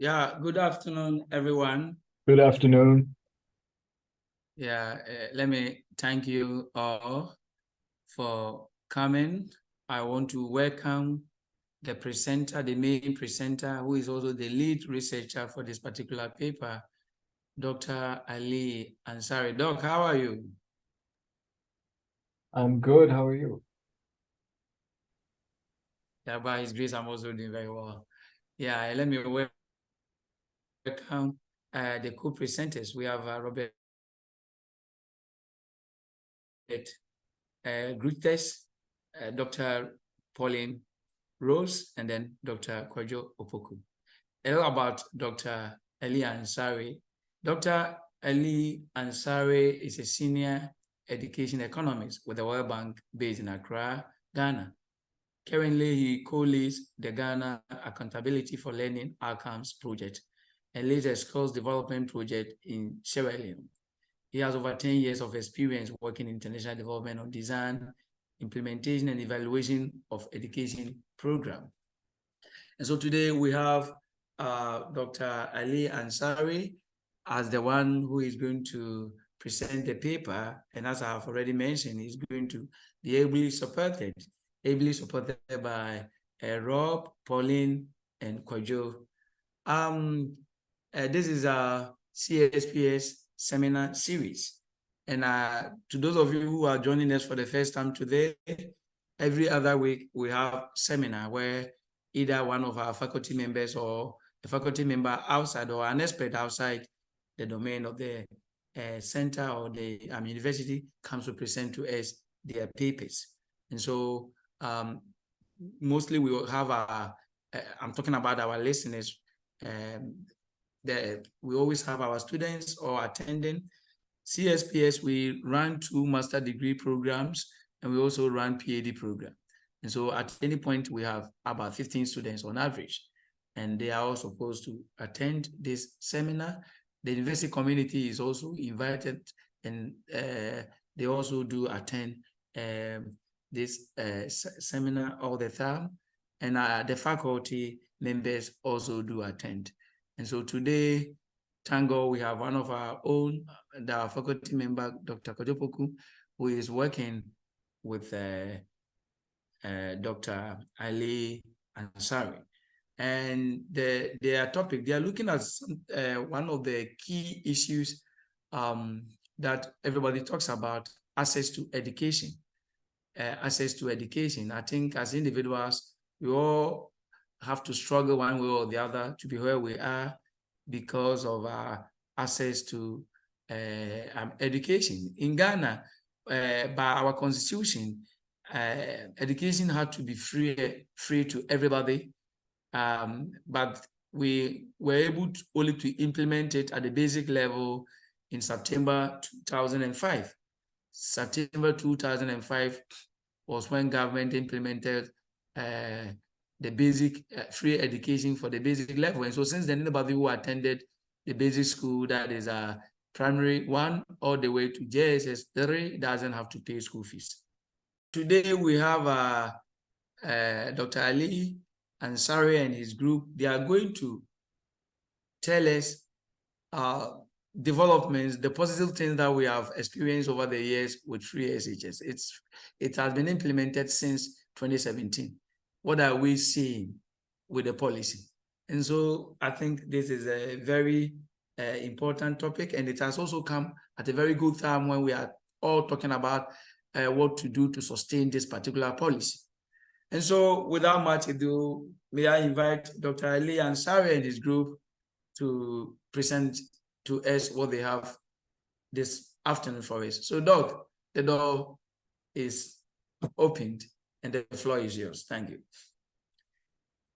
Yeah, good afternoon, everyone. Good afternoon. Yeah, let me thank you all for coming. I want to welcome the presenter, the main presenter, who is also the lead researcher for this particular paper, Dr. Ali Ansari. Doc, how are you? I'm good. How are you? Yeah, by His grace, I'm also doing very well. Yeah, let me welcome the co-presenters. We have Robert Grutes, Dr. Pauline Rose, and then Dr. Kwajo Opoku. A lot about Dr. Ali Ansari. Dr. Ali Ansari is a senior education economist with the World Bank based in Accra, Ghana. Currently, he co-leads the Ghana Accountability for Learning Outcomes project and leads a skills development project in Sierra Leone. He has over 10 years of experience working in international development on design, implementation, and evaluation of education program. And so today we have Dr. Ali Ansari as the one who is going to present the paper. And as I have already mentioned, he's going to be ably supported by Rob, Pauline, and Kwajo. This is a CSPS seminar series. And to those of you who are joining us for the first time today, every other week we have seminar where either one of our faculty members or a faculty member outside or an expert outside the domain of the center or the university comes to present to us their papers. And so mostly we will have I'm talking about our listeners, we always have our students or attending. CSPS, we run 2 master degree programs and we also run PhD program. And so at any point, we have about 15 students on average, and they are all supposed to attend this seminar. The university community is also invited, and they also do attend this seminar all the time, and the faculty members also do attend. And so today, thank God, we have one of our own, the faculty member, Dr. Kwajo Opoku, who is working with Dr. Ali Ansari. And their topic, they are looking at one of the key issues that everybody talks about, access to education. Access to education. I think as individuals, we all have to struggle one way or the other to be where we are because of our access to education. In Ghana, by our constitution, education had to be free to everybody, but we were able to only to implement it at the basic level in September 2005. September 2005 was when government implemented the basic free education for the basic level. And so since then, anybody who attended the basic school, that is primary 1 all the way to GLSS 3, doesn't have to pay school fees. Today we have Dr. Ali Ansari and his group. They are going to tell us developments, the positive things that we have experienced over the years with free SHS. It has been implemented since 2017. What are we seeing with the policy? And so I think this is a very important topic, and it has also come at a very good time when we are all talking about what to do to sustain this particular policy. And so without much ado, may I invite Dr. Ali Ansari and his group to present to us what they have this afternoon for us. So Doc, the door is opened and the floor is yours. Thank you.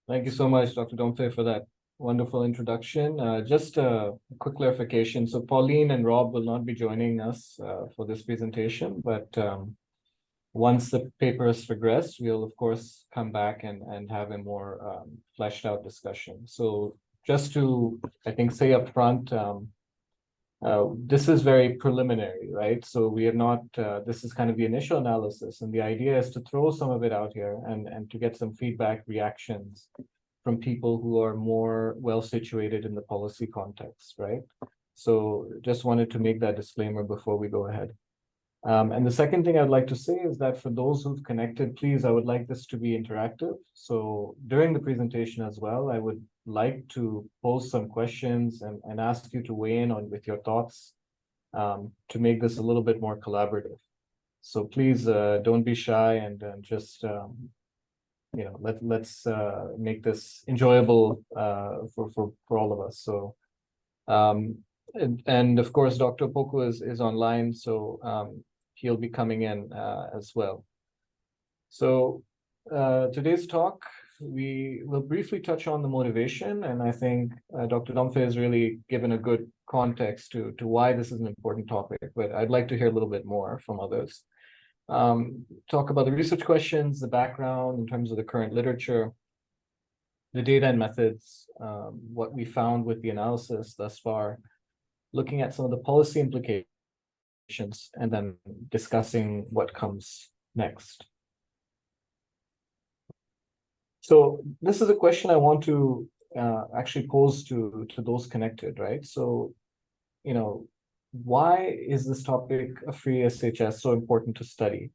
Thank you so much, Dr. Domfe, for that wonderful introduction. Just a quick clarification. So Pauline and Rob will not be joining us for this presentation, but once the paper is progressed, we'll of course come back and have a more fleshed out discussion. So just to, I think, say up front, this is very preliminary, right? So we are not, this is kind of the initial analysis, and the idea is to throw some of it out here and to get some feedback, reactions from people who are more well situated in the policy context, right? So just wanted to make that disclaimer before we go ahead. And the second thing I'd like to say is that for those who've connected, please, I would like this to be interactive. So during the presentation as well, I would like to pose some questions and ask you to weigh in on with your thoughts to make this a little bit more collaborative. So please don't be shy and just you know, let's make this enjoyable for all of us. So and of course, Dr. Opoku is online, so he'll be coming in as well. So today's talk, we will briefly touch on the motivation, and I think Dr. Domfe has really given a good context to why this is an important topic, but I'd like to hear a little bit more from others. Talk about the research questions, the background in terms of the current literature, the data and methods, what we found with the analysis thus far, looking at some of the policy implications, and then discussing what comes next. So this is a question I want to actually pose to those connected, right? So, you know, why is this topic of free SHS so important to study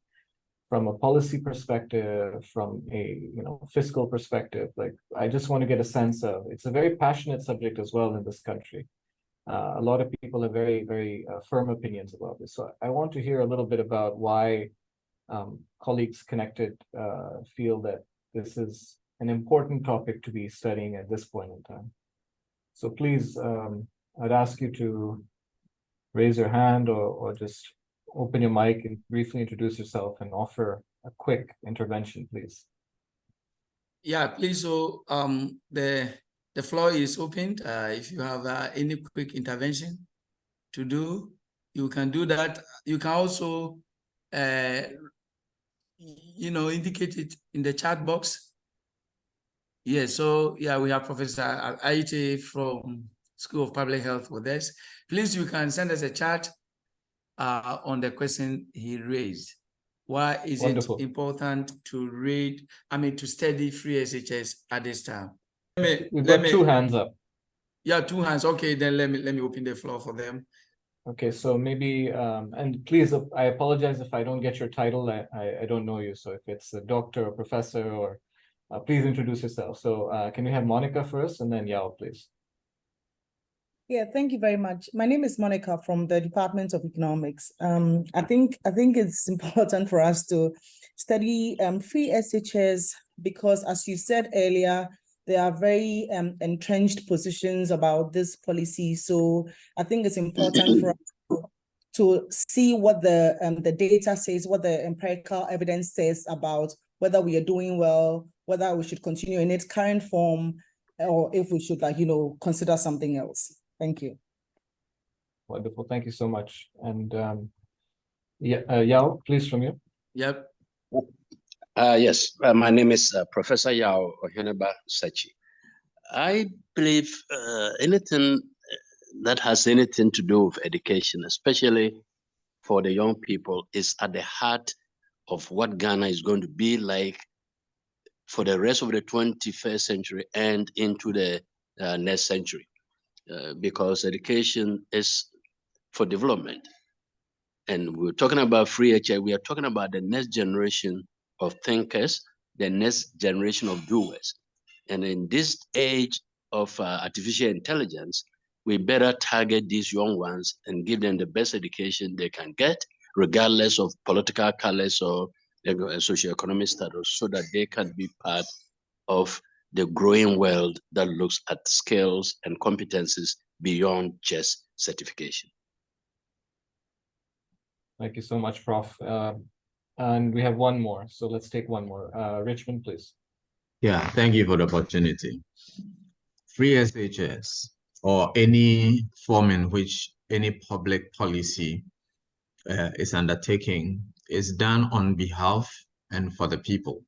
from a policy perspective, from a fiscal perspective? Like, I just want to get a sense of, it's a very passionate subject as well in this country. A lot of people have very, very firm opinions about this. So I want to hear a little bit about why colleagues connected feel that this is an important topic to be studying at this point in time. So please, I'd ask you to raise your hand or just open your mic and briefly introduce yourself and offer a quick intervention, please. Yeah, please. So the floor is opened. If you have any quick intervention to do, you can do that. You can also, indicate it in the chat box. Yeah, so yeah, we have Professor Aite from School of Public Health with us. Please, you can send us a chat on the question he raised. Why is Wonderful. it important to study free SHS at this time? We've got two hands up. Yeah, two hands. Okay, then let me open the floor for them. Okay, so maybe, and please, I apologize if I don't get your title. I don't know you. So if it's a doctor or professor, or please introduce yourself. So can we have Monica first, and then Yao, please. Yeah, thank you very much. My name is Monica from the Department of Economics. I think it's important for us to study free SHS because, as you said earlier, there are very entrenched positions about this policy. So I think it's important for us to see what the data says, what the empirical evidence says about whether we are doing well, whether we should continue in its current form, or if we should consider something else. Thank you. Wonderful. Thank you so much. And Yao, please, from you. Yep. Yes, my name is Professor Yao Oheneba Sachi. I believe anything that has anything to do with education, especially for the young people, is at the heart of what Ghana is going to be like for the rest of the 21st century and into the next century. Because education is for development. And we're talking about free HI, we are talking about the next generation of thinkers, the next generation of doers. And in this age of artificial intelligence, we better target these young ones and give them the best education they can get, regardless of political colors or socioeconomic status, so that they can be part of the growing world that looks at skills and competencies beyond just certification. Thank you so much, Prof. And we have one more, so let's take one more. Richmond, please. Yeah, thank you for the opportunity. Free SHS, or any form in which any public policy is undertaking, is done on behalf and for the people,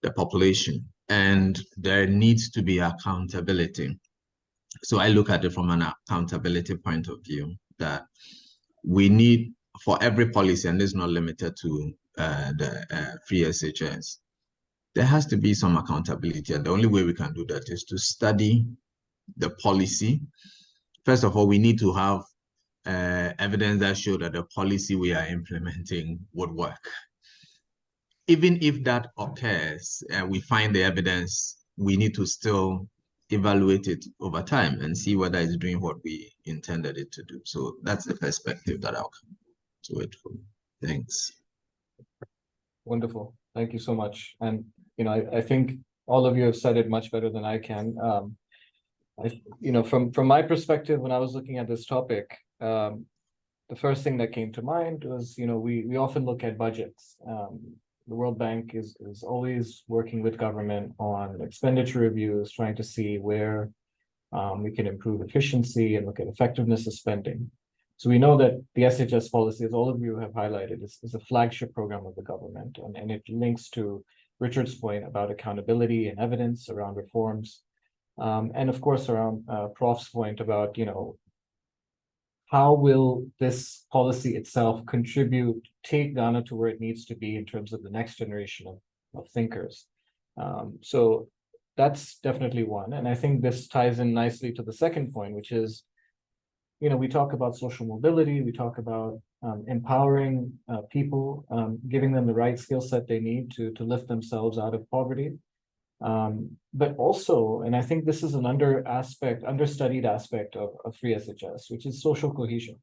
the population, and there needs to be accountability. So I look at it from an accountability point of view, that we need, for every policy, and this is not limited to the free SHS, there has to be some accountability. And the only way we can do that is to study the policy. First of all, we need to have evidence that show that the policy we are implementing would work. Even if that occurs and we find the evidence, we need to still evaluate it over time and see whether it's doing what we intended it to do. So that's the perspective that I'll come to it from. Thanks. Wonderful. Thank you so much. And, I think all of you have said it much better than I can. From my perspective, when I was looking at this topic, the first thing that came to mind was, we often look at budgets. The World Bank is always working with government on expenditure reviews, trying to see where we can improve efficiency and look at effectiveness of spending. So we know that the SHS policy, as all of you have highlighted, is a flagship program of the government, and it links to Richard's point about accountability and evidence around reforms. And of course, around Prof's point about, how will this policy itself take Ghana to where it needs to be in terms of the next generation of thinkers? So that's definitely one. And I think this ties in nicely to the second point, which is, we talk about social mobility, we talk about empowering people, giving them the right skill set they need to lift themselves out of poverty. But also, and I think this is an understudied aspect of free SHS, which is social cohesion.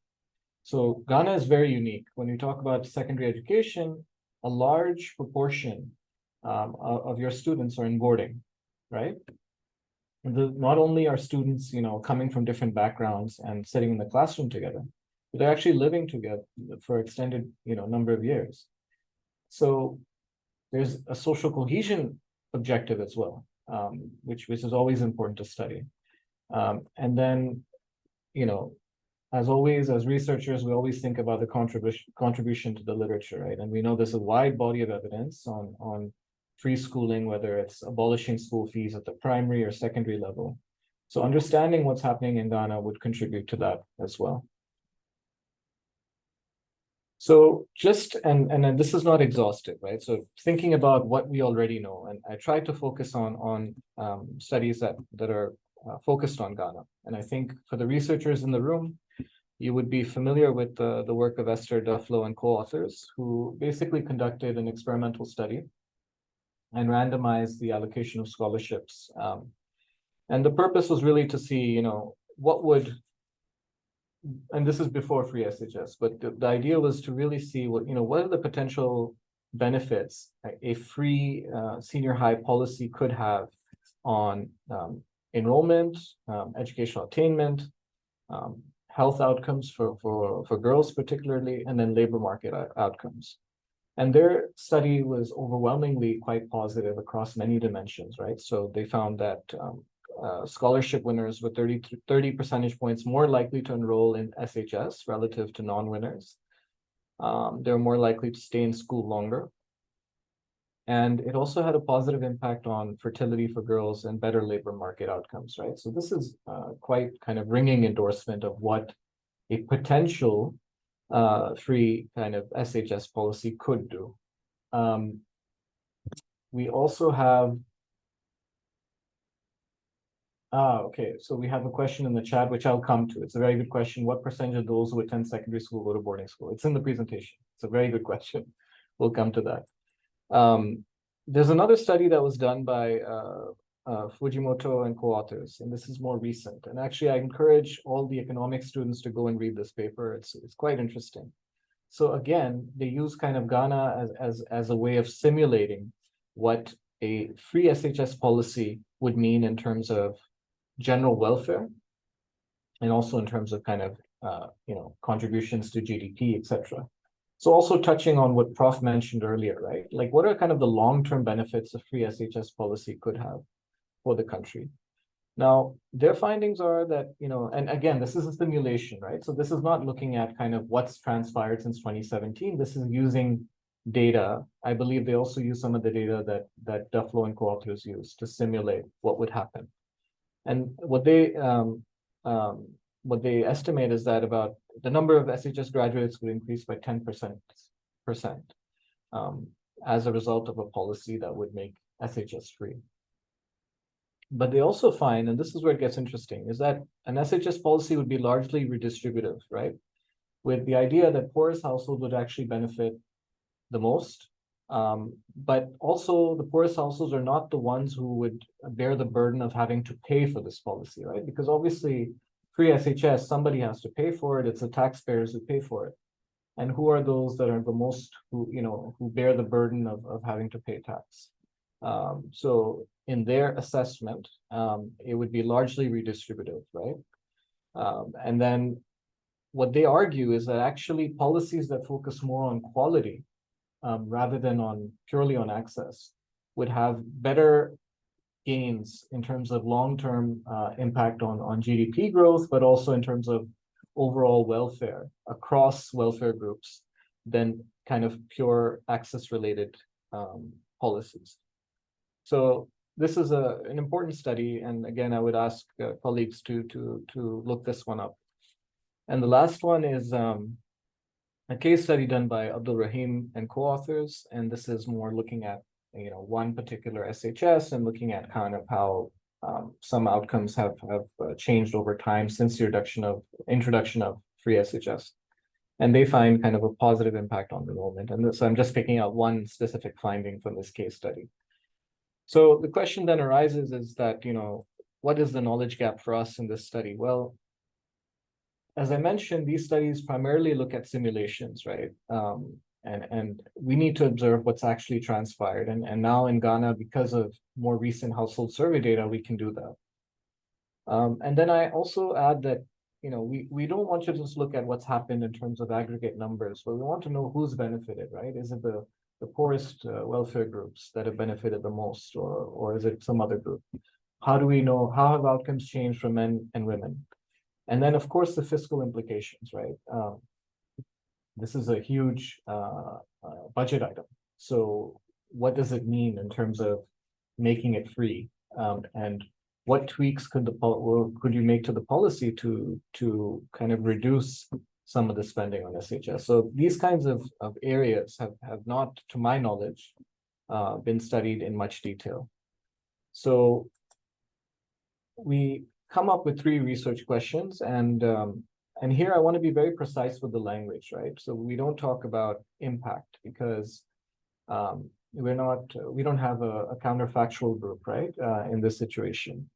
So Ghana is very unique. When we talk about secondary education, a large proportion of your students are in boarding, right? Not only are students, coming from different backgrounds and sitting in the classroom together, but they're actually living together for extended, number of years. So there's a social cohesion objective as well, which is always important to study. And then, as always, as researchers, we always think about the contribution to the literature, right? And we know there's a wide body of evidence on free schooling, whether it's abolishing school fees at the primary or secondary level. So understanding what's happening in Ghana would contribute to that as well. So and then this is not exhaustive, right? So thinking about what we already know, and I tried to focus on studies that are focused on Ghana. And I think for the researchers in the room, you would be familiar with the work of Esther Duflo and co-authors, who basically conducted an experimental study and randomized the allocation of scholarships. And the purpose was really to see, what would, and this is before free SHS, but the idea was to really see what are the potential benefits a free senior high policy could have on enrollment, educational attainment, health outcomes for girls particularly, and then labor market outcomes. And their study was overwhelmingly quite positive across many dimensions, right? So they found that scholarship winners were 30 percentage points more likely to enroll in SHS relative to non-winners. They're more likely to stay in school longer. And it also had a positive impact on fertility for girls and better labor market outcomes, right? So this is quite kind of ringing endorsement of what a potential free kind of SHS policy could do. We also have, okay, so we have a question in the chat, which I'll come to. It's a very good question. What percentage of those who attend secondary school go to boarding school? It's in the presentation. It's a very good question. We'll come to that. There's another study that was done by Fujimoto and co-authors, and this is more recent. And actually, I encourage all the economics students to go and read this paper. It's quite interesting. So again, they use kind of Ghana as a way of simulating what a free SHS policy would mean in terms of general welfare, and also in terms of kind of contributions to GDP, etc. So also touching on what Prof mentioned earlier, right? Like, what are kind of the long-term benefits a free SHS policy could have for the country? Now, their findings are that, and again, this is a simulation, right? So this is not looking at kind of what's transpired since 2017. This is using data. I believe they also use some of the data that Duflo and co-authors use to simulate what would happen. And what they estimate is that about the number of SHS graduates would increase by 10% as a result of a policy that would make SHS free. But they also find, and this is where it gets interesting, is that an SHS policy would be largely redistributive, right? With the idea that poorest households would actually benefit the most. But also the poorest households are not the ones who would bear the burden of having to pay for this policy, right? Because obviously free SHS, somebody has to pay for it. It's the taxpayers who pay for it. And who are those that are the most, who bear the burden of having to pay tax? So in their assessment, it would be largely redistributive, right? And then what they argue is that actually policies that focus more on quality rather than purely on access would have better gains in terms of long-term impact on GDP growth, but also in terms of overall welfare across welfare groups than kind of pure access-related policies. So this is an important study, and again, I would ask colleagues to look this one up. And the last one is a case study done by Abdul Rahim and co-authors, and this is more looking at one particular SHS and looking at kind of how some outcomes have changed over time since the introduction of free SHS, and they find kind of a positive impact on enrollment. And so I'm just picking out one specific finding from this case study. So the question then arises is that what is the knowledge gap for us in this study? Well, as I mentioned, these studies primarily look at simulations, right? And we need to observe what's actually transpired. And now in Ghana, because of more recent household survey data, we can do that. And then I also add that, we don't want to just look at what's happened in terms of aggregate numbers, but we want to know who's benefited, right? Is it the poorest welfare groups that have benefited the most, or is it some other group? How do we know, how have outcomes changed for men and women? And then, of course, the fiscal implications, right? This is a huge budget item. So what does it mean in terms of making it free? And what tweaks could you make to the policy to kind of reduce some of the spending on SHS? So these kinds of areas have not, to my knowledge, been studied in much detail. So we come up with 3 research questions, and here I want to be very precise with the language, right? So we don't talk about impact because we don't have a counterfactual group, right, in this situation.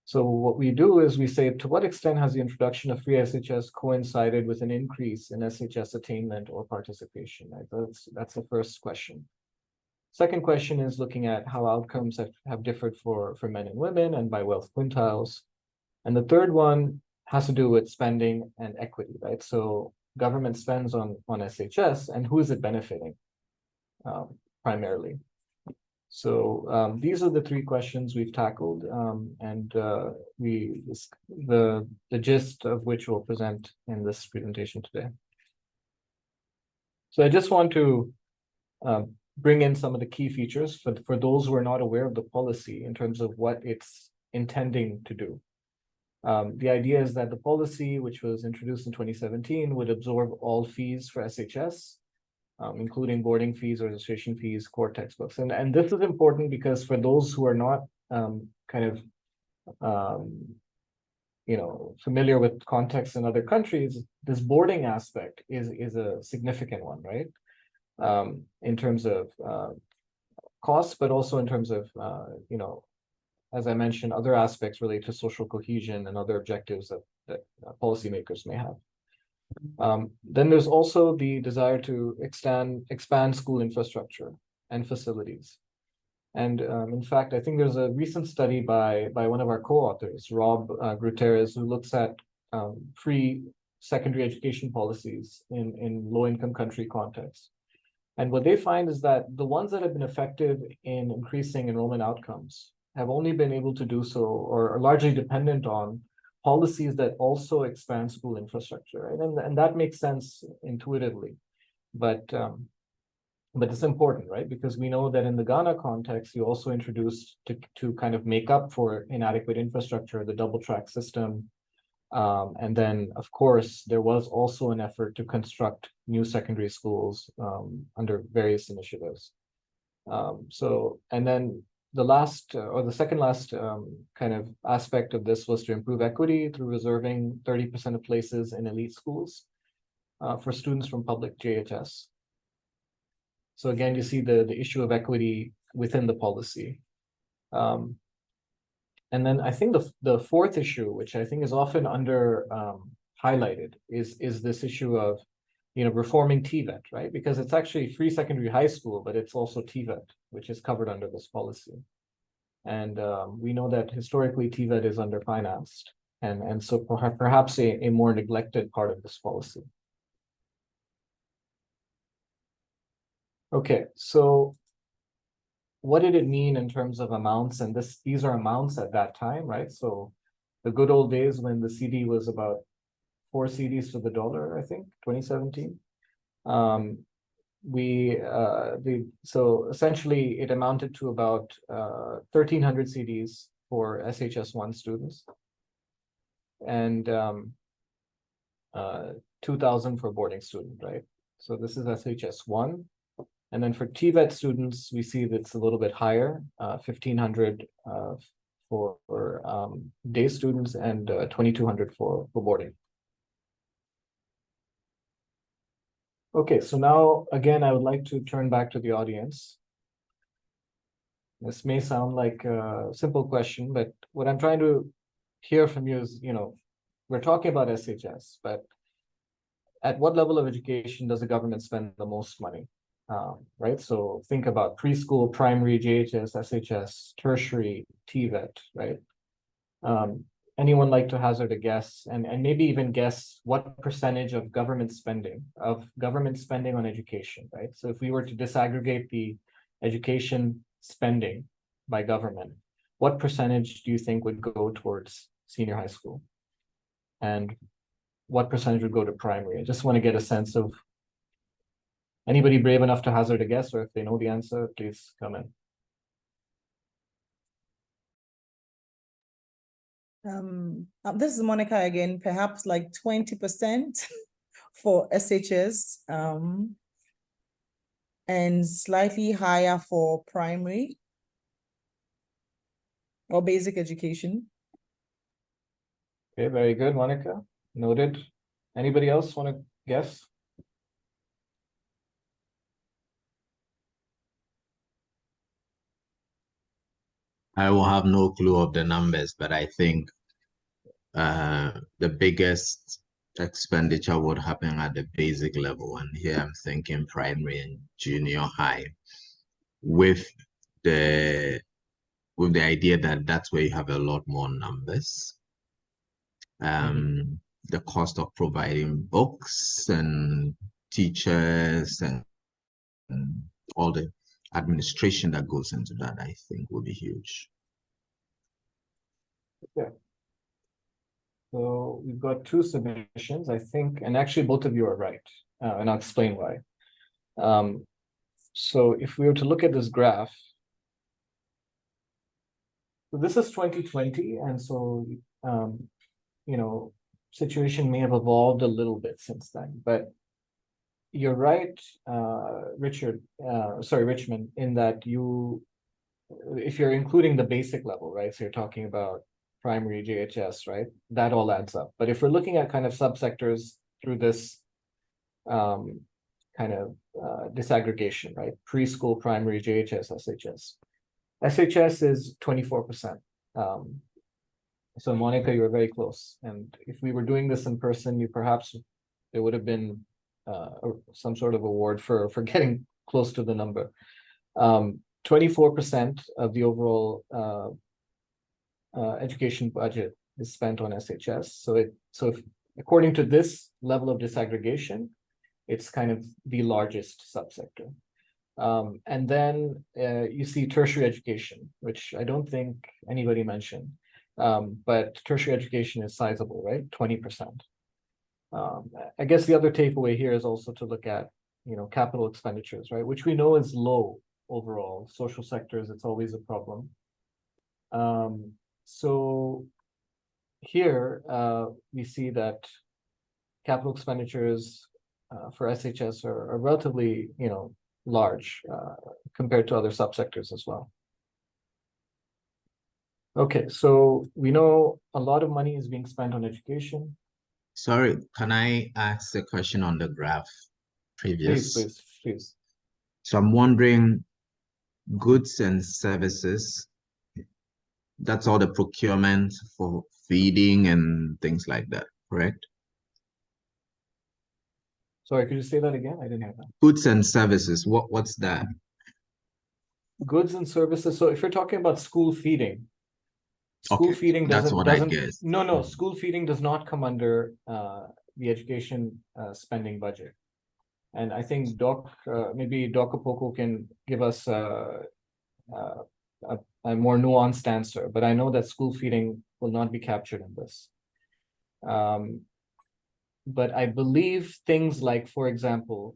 So what we do is we say, to what extent has the introduction of free SHS coincided with an increase in SHS attainment or participation, right? That's the first question. Second question is looking at how outcomes have differed for men and women and by wealth quintiles. And the third one has to do with spending and equity, right? So government spends on SHS, and who is it benefiting primarily? So these are the 3 questions we've tackled, and the gist of which we'll present in this presentation today. So I just want to bring in some of the key features for those who are not aware of the policy in terms of what it's intending to do. The idea is that the policy, which was introduced in 2017, would absorb all fees for SHS, including boarding fees, registration fees, core textbooks. And this is important because for those who are not familiar with context in other countries, this boarding aspect is a significant one, right? In terms of costs, but also in terms of, as I mentioned, other aspects related to social cohesion and other objectives that policymakers may have. Then there's also the desire to expand school infrastructure and facilities. And in fact, I think there's a recent study by one of our co-authors, Rob Guterres, who looks at free secondary education policies in low-income country contexts. And what they find is that the ones that have been effective in increasing enrollment outcomes have only been able to do so, or are largely dependent on policies that also expand school infrastructure, right? And that makes sense intuitively, but it's important, right? Because we know that in the Ghana context, you also introduced to kind of make up for inadequate infrastructure, the double track system. And then, of course, there was also an effort to construct new secondary schools under various initiatives. And then the last or the second last kind of aspect of this was to improve equity through reserving 30% of places in elite schools for students from public GHS. So again, you see the issue of equity within the policy. And then I think the fourth issue, which I think is often under highlighted, is this issue of, you know, reforming TVET, right? Because it's actually free secondary high school, but it's also TVET, which is covered under this policy. And we know that historically TVET is underfinanced, and so perhaps a more neglected part of this policy. Okay, so what did it mean in terms of amounts? And these are amounts at that time, right? So the good old days when the CD was about 4 CDs to the dollar, I think, 2017. So essentially it amounted to about 1,300 CDs for SHS1 students and 2,000 for boarding student, right? So this is SHS1. And then for TVET students, we see that's a little bit higher, 1,500 for day students and 2,200 for boarding. Okay, so now, again, I would like to turn back to the audience. This may sound like a simple question, but what I'm trying to hear from you is, you know, we're talking about SHS, but at what level of education does the government spend the most money? Right, so think about preschool, primary, GHS, SHS, tertiary, TVET, right? Anyone like to hazard a guess and maybe even guess what percentage of government spending on education, right? So if we were to disaggregate the education spending by government, what percentage do you think would go towards senior high school? And what percentage would go to primary? I just want to get a sense of anybody brave enough to hazard a guess, or if they know the answer, please come in. This is Monica again, perhaps like 20% for SHS and slightly higher for primary or basic education. Okay, very good, Monica. Noted. Anybody else want to guess? I will have no clue of the numbers, but I think the biggest expenditure would happen at the basic level. And here I'm thinking primary and junior high, with the idea that that's where you have a lot more numbers. The cost of providing books and teachers and all the administration that goes into that, I think, will be huge. Yeah. So we've got 2 submissions, I think, and actually both of you are right, and I'll explain why. So if we were to look at this graph, so this is 2020, and so you know, situation may have evolved a little bit since then, but you're right, Richmond, in that if you're including the basic level, right? So you're talking about primary GHS, right? That all adds up. But if we're looking at kind of subsectors through this kind of disaggregation, right? Preschool, primary, GHS, SHS. SHS is 24%. So Monica, you were very close. And if we were doing this in person, there would have been some sort of award for getting close to the number. 24% of the overall education budget is spent on SHS. So if according to this level of disaggregation, it's kind of the largest subsector. And then you see tertiary education, which I don't think anybody mentioned. But tertiary education is sizable, right? 20%. I guess the other takeaway here is also to look at, you know, capital expenditures, right? Which we know is low overall. Social sectors, it's always a problem. So here we see that capital expenditures for SHS are relatively, you know, large compared to other subsectors as well. Okay, so we know a lot of money is being spent on education. Sorry, can I ask a question on the graph previous? Please. So I'm wondering, goods and services, that's all the procurement for feeding and things like that, correct? Sorry, could you say that again? I didn't hear that. Goods and services, what's that? Goods and services. So if you're talking about school feeding, school Okay, feeding that's doesn't what I guess. no, school feeding does not come under the education spending budget. And I think maybe Doc Opoku can give us a more nuanced answer, but I know that school feeding will not be captured in this. But I believe things like, for example,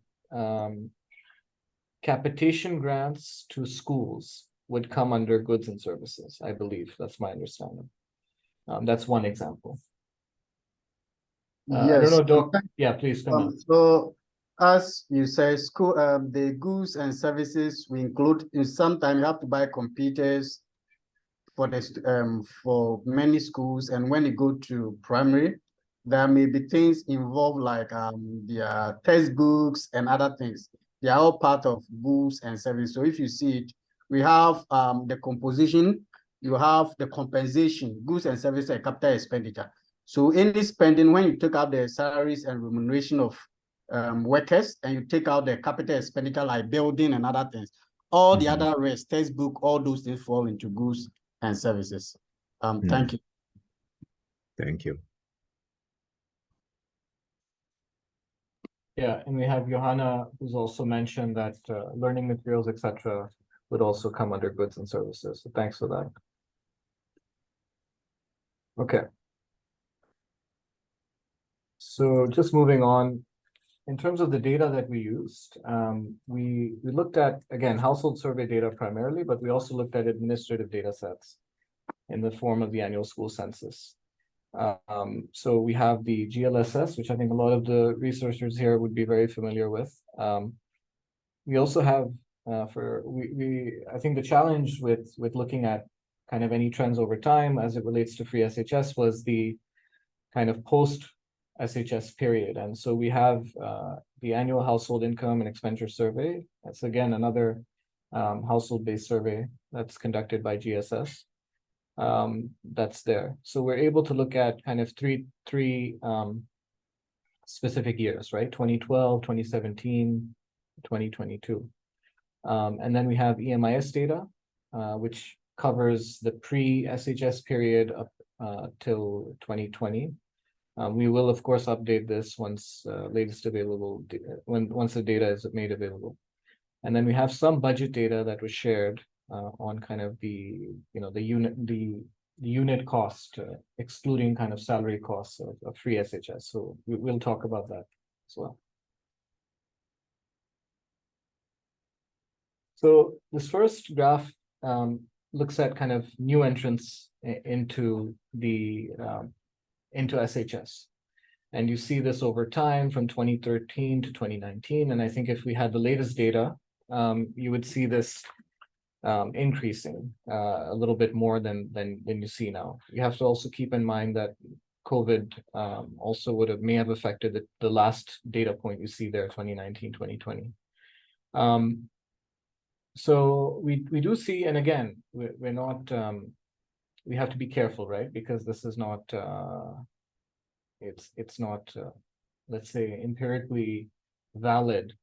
capitation grants to schools would come under goods and services. I believe that's my understanding. That's one example. I don't know, Doc. Yeah, please come on. So, as you say, school, the goods and services we include. In sometimes you have to buy computers for many schools, and when you go to primary, there may be things involved like their textbooks and other things. They are all part of goods and services. So if you see it, we have the composition, you have the compensation, goods and services, and capital expenditure. So any spending, when you take out the salaries and remuneration of workers, and you take out the capital expenditure like building and other things, all the other rest, textbook, all those things fall into goods and services. Thank you. Thank you. Yeah, and we have Johanna, who's also mentioned that learning materials, etc., would also come under goods and services. So thanks for that. Okay. So just moving on, in terms of the data that we used, we looked at, again, household survey data primarily, but we also looked at administrative data sets in the form of the annual school census. So we have the GLSS, which I think a lot of the researchers here would be very familiar with. We also have I think the challenge with looking at kind of any trends over time as it relates to free SHS was the kind of post SHS period. And so we have the annual household income and expenditure survey. That's again another household-based survey that's conducted by GSS. That's there. So we're able to look at kind of three specific years, right? 2012, 2017, 2022. And then we have EMIS data, which covers the pre-SHS period up till 2020. We will, of course, update this once latest available, once the data is made available. And then we have some budget data that was shared on kind of the unit cost, excluding kind of salary costs of free SHS. So we'll talk about that as well. So this first graph looks at kind of new entrants into SHS. And you see this over time from 2013 to 2019. And I think if we had the latest data, you would see this increasing a little bit more than you see now. You have to also keep in mind that COVID also may have affected the last data point you see there, 2019, 2020. So we do see, and again, we're not, we have to be careful, right? Because this is not, it's not, let's say, empirically valid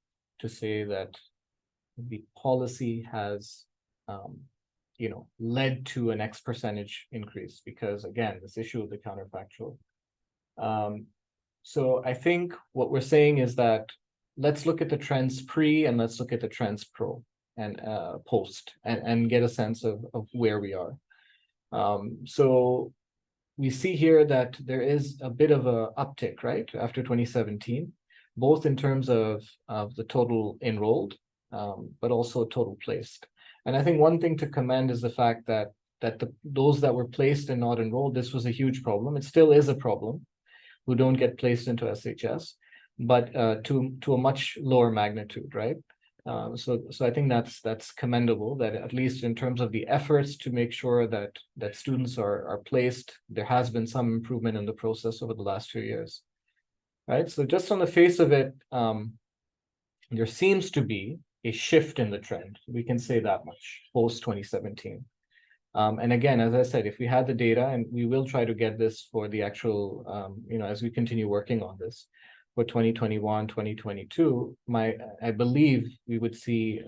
to say that the policy has, led to an X percentage increase, because again, this issue of the counterfactual. So I think what we're saying is that let's look at the trends pre and let's look at the trends pro and post and get a sense of where we are. So we see here that there is a bit of a uptick, right, after 2017, both in terms of the total enrolled, but also total placed. And I think one thing to commend is the fact that those that were placed and not enrolled, this was a huge problem. It still is a problem, who don't get placed into SHS, but to a much lower magnitude, right? So I think that's commendable, that at least in terms of the efforts to make sure that students are placed, there has been some improvement in the process over the last few years. Right. So just on the face of it, there seems to be a shift in the trend. We can say that much post 2017. And again, as I said, if we had the data, and we will try to get this for the actual, as we continue working on this for 2021, 2022, I believe we would see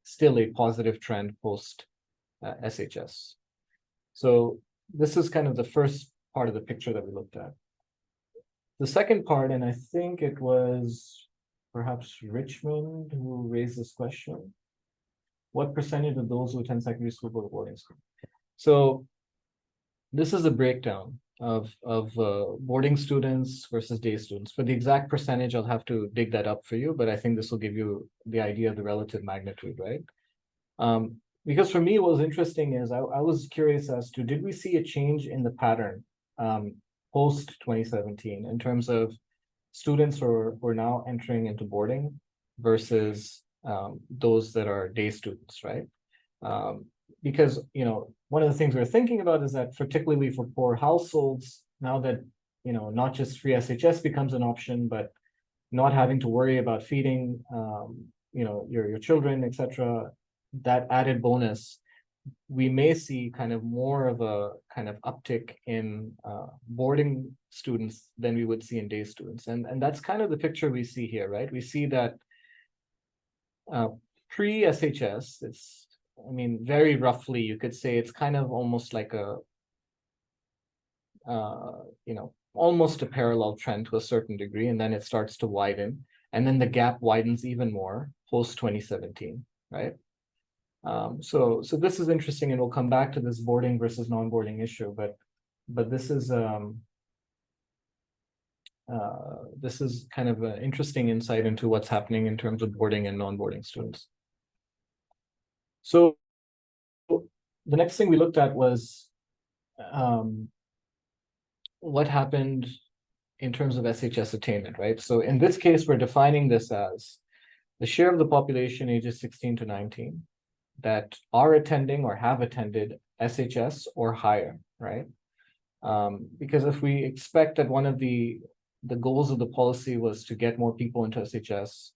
still a positive trend post SHS. So this is kind of the first part of the picture that we looked at. The second part, and I think it was perhaps Richmond who raised this question. What percentage of those who attend secondary school go to boarding school? So this is a breakdown of boarding students versus day students. For the exact percentage, I'll have to dig that up for you, but I think this will give you the idea of the relative magnitude, right? Because for me, what was interesting is I was curious as to, did we see a change in the pattern post 2017 in terms of students who are now entering into boarding versus those that are day students, right? Because, one of the things we're thinking about is that particularly for poor households, now that, not just free SHS becomes an option, but not having to worry about feeding, your children, etc., that added bonus, we may see kind of more of a kind of uptick in boarding students than we would see in day students. And that's kind of the picture we see here, right? We see that pre-SHS, very roughly, you could say it's kind of almost like a, almost a parallel trend to a certain degree, and then it starts to widen. And then the gap widens even more post 2017, right? So this is interesting, and we'll come back to this boarding versus non-boarding issue, but this is kind of an interesting insight into what's happening in terms of boarding and non-boarding students. So the next thing we looked at was what happened in terms of SHS attainment, right? So in this case, we're defining this as the share of the population ages 16 to 19 that are attending or have attended SHS or higher, right? Because if we expect that one of the goals of the policy was to get more people into SHS,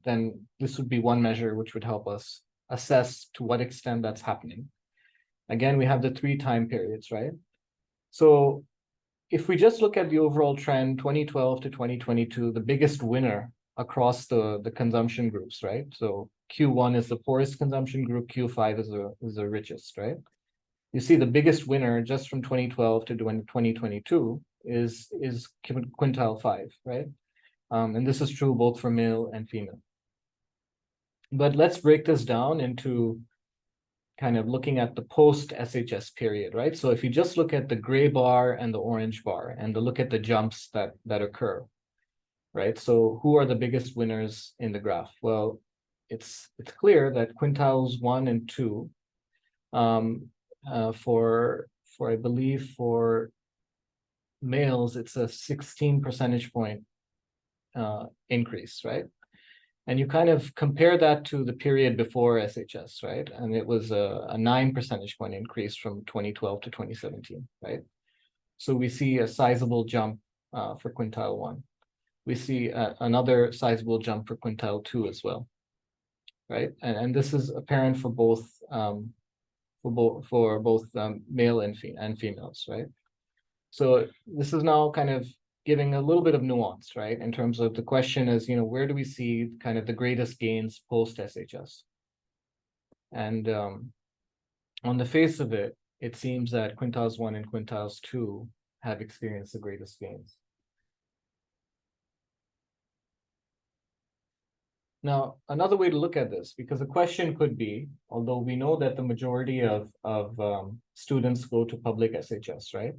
then this would be one measure which would help us assess to what extent that's happening. Again, we have the 3 time periods, right? So if we just look at the overall trend, 2012 to 2022, the biggest winner across the consumption groups, right? So Q1 is the poorest consumption group, Q5 is the richest, right? You see the biggest winner just from 2012 to 2022 is quintile 5, right? And this is true both for male and female. But let's break this down into kind of looking at the post-SHS period, right? So if you just look at the gray bar and the orange bar and look at the jumps that occur, right? So who are the biggest winners in the graph? Well, it's clear that quintiles 1 and 2, for I believe for males, it's a 16 percentage point increase, right? And you kind of compare that to the period before SHS, right? And it was a 9 percentage point increase from 2012 to 2017, right? So we see a sizable jump for quintile 1. We see another sizable jump for quintile 2 as well, right? And this is apparent for both male and females, right? So this is now kind of giving a little bit of nuance, right? In terms of the question is, where do we see kind of the greatest gains post SHS? And on the face of it, it seems that quintiles 1 and quintiles 2 have experienced the greatest gains. Now, another way to look at this, because the question could be, although we know that the majority of students go to public SHS, right?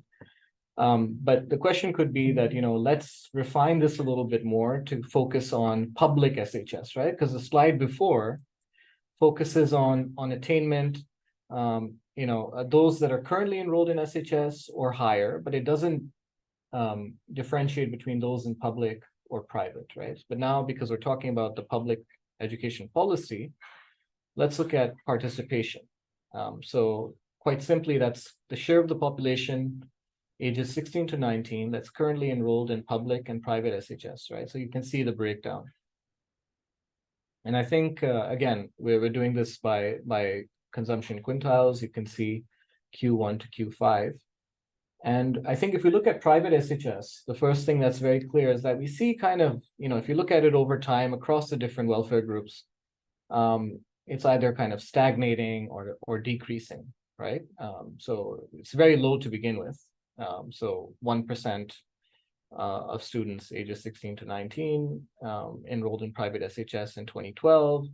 But the question could be that, let's refine this a little bit more to focus on public SHS, right? Because the slide before focuses on attainment, those that are currently enrolled in SHS or higher, but it doesn't differentiate between those in public or private, right? But now, because we're talking about the public education policy, let's look at participation. So quite simply, that's the share of the population ages 16 to 19 that's currently enrolled in public and private SHS, right? So you can see the breakdown. And I think, again, we're doing this by consumption quintiles. You can see Q1 to Q5. And I think if we look at private SHS, the first thing that's very clear is that we see kind of, if you look at it over time across the different welfare groups, it's either kind of stagnating or decreasing, right? So it's very low to begin with. So 1% of students ages 16 to 19 enrolled in private SHS in 2012.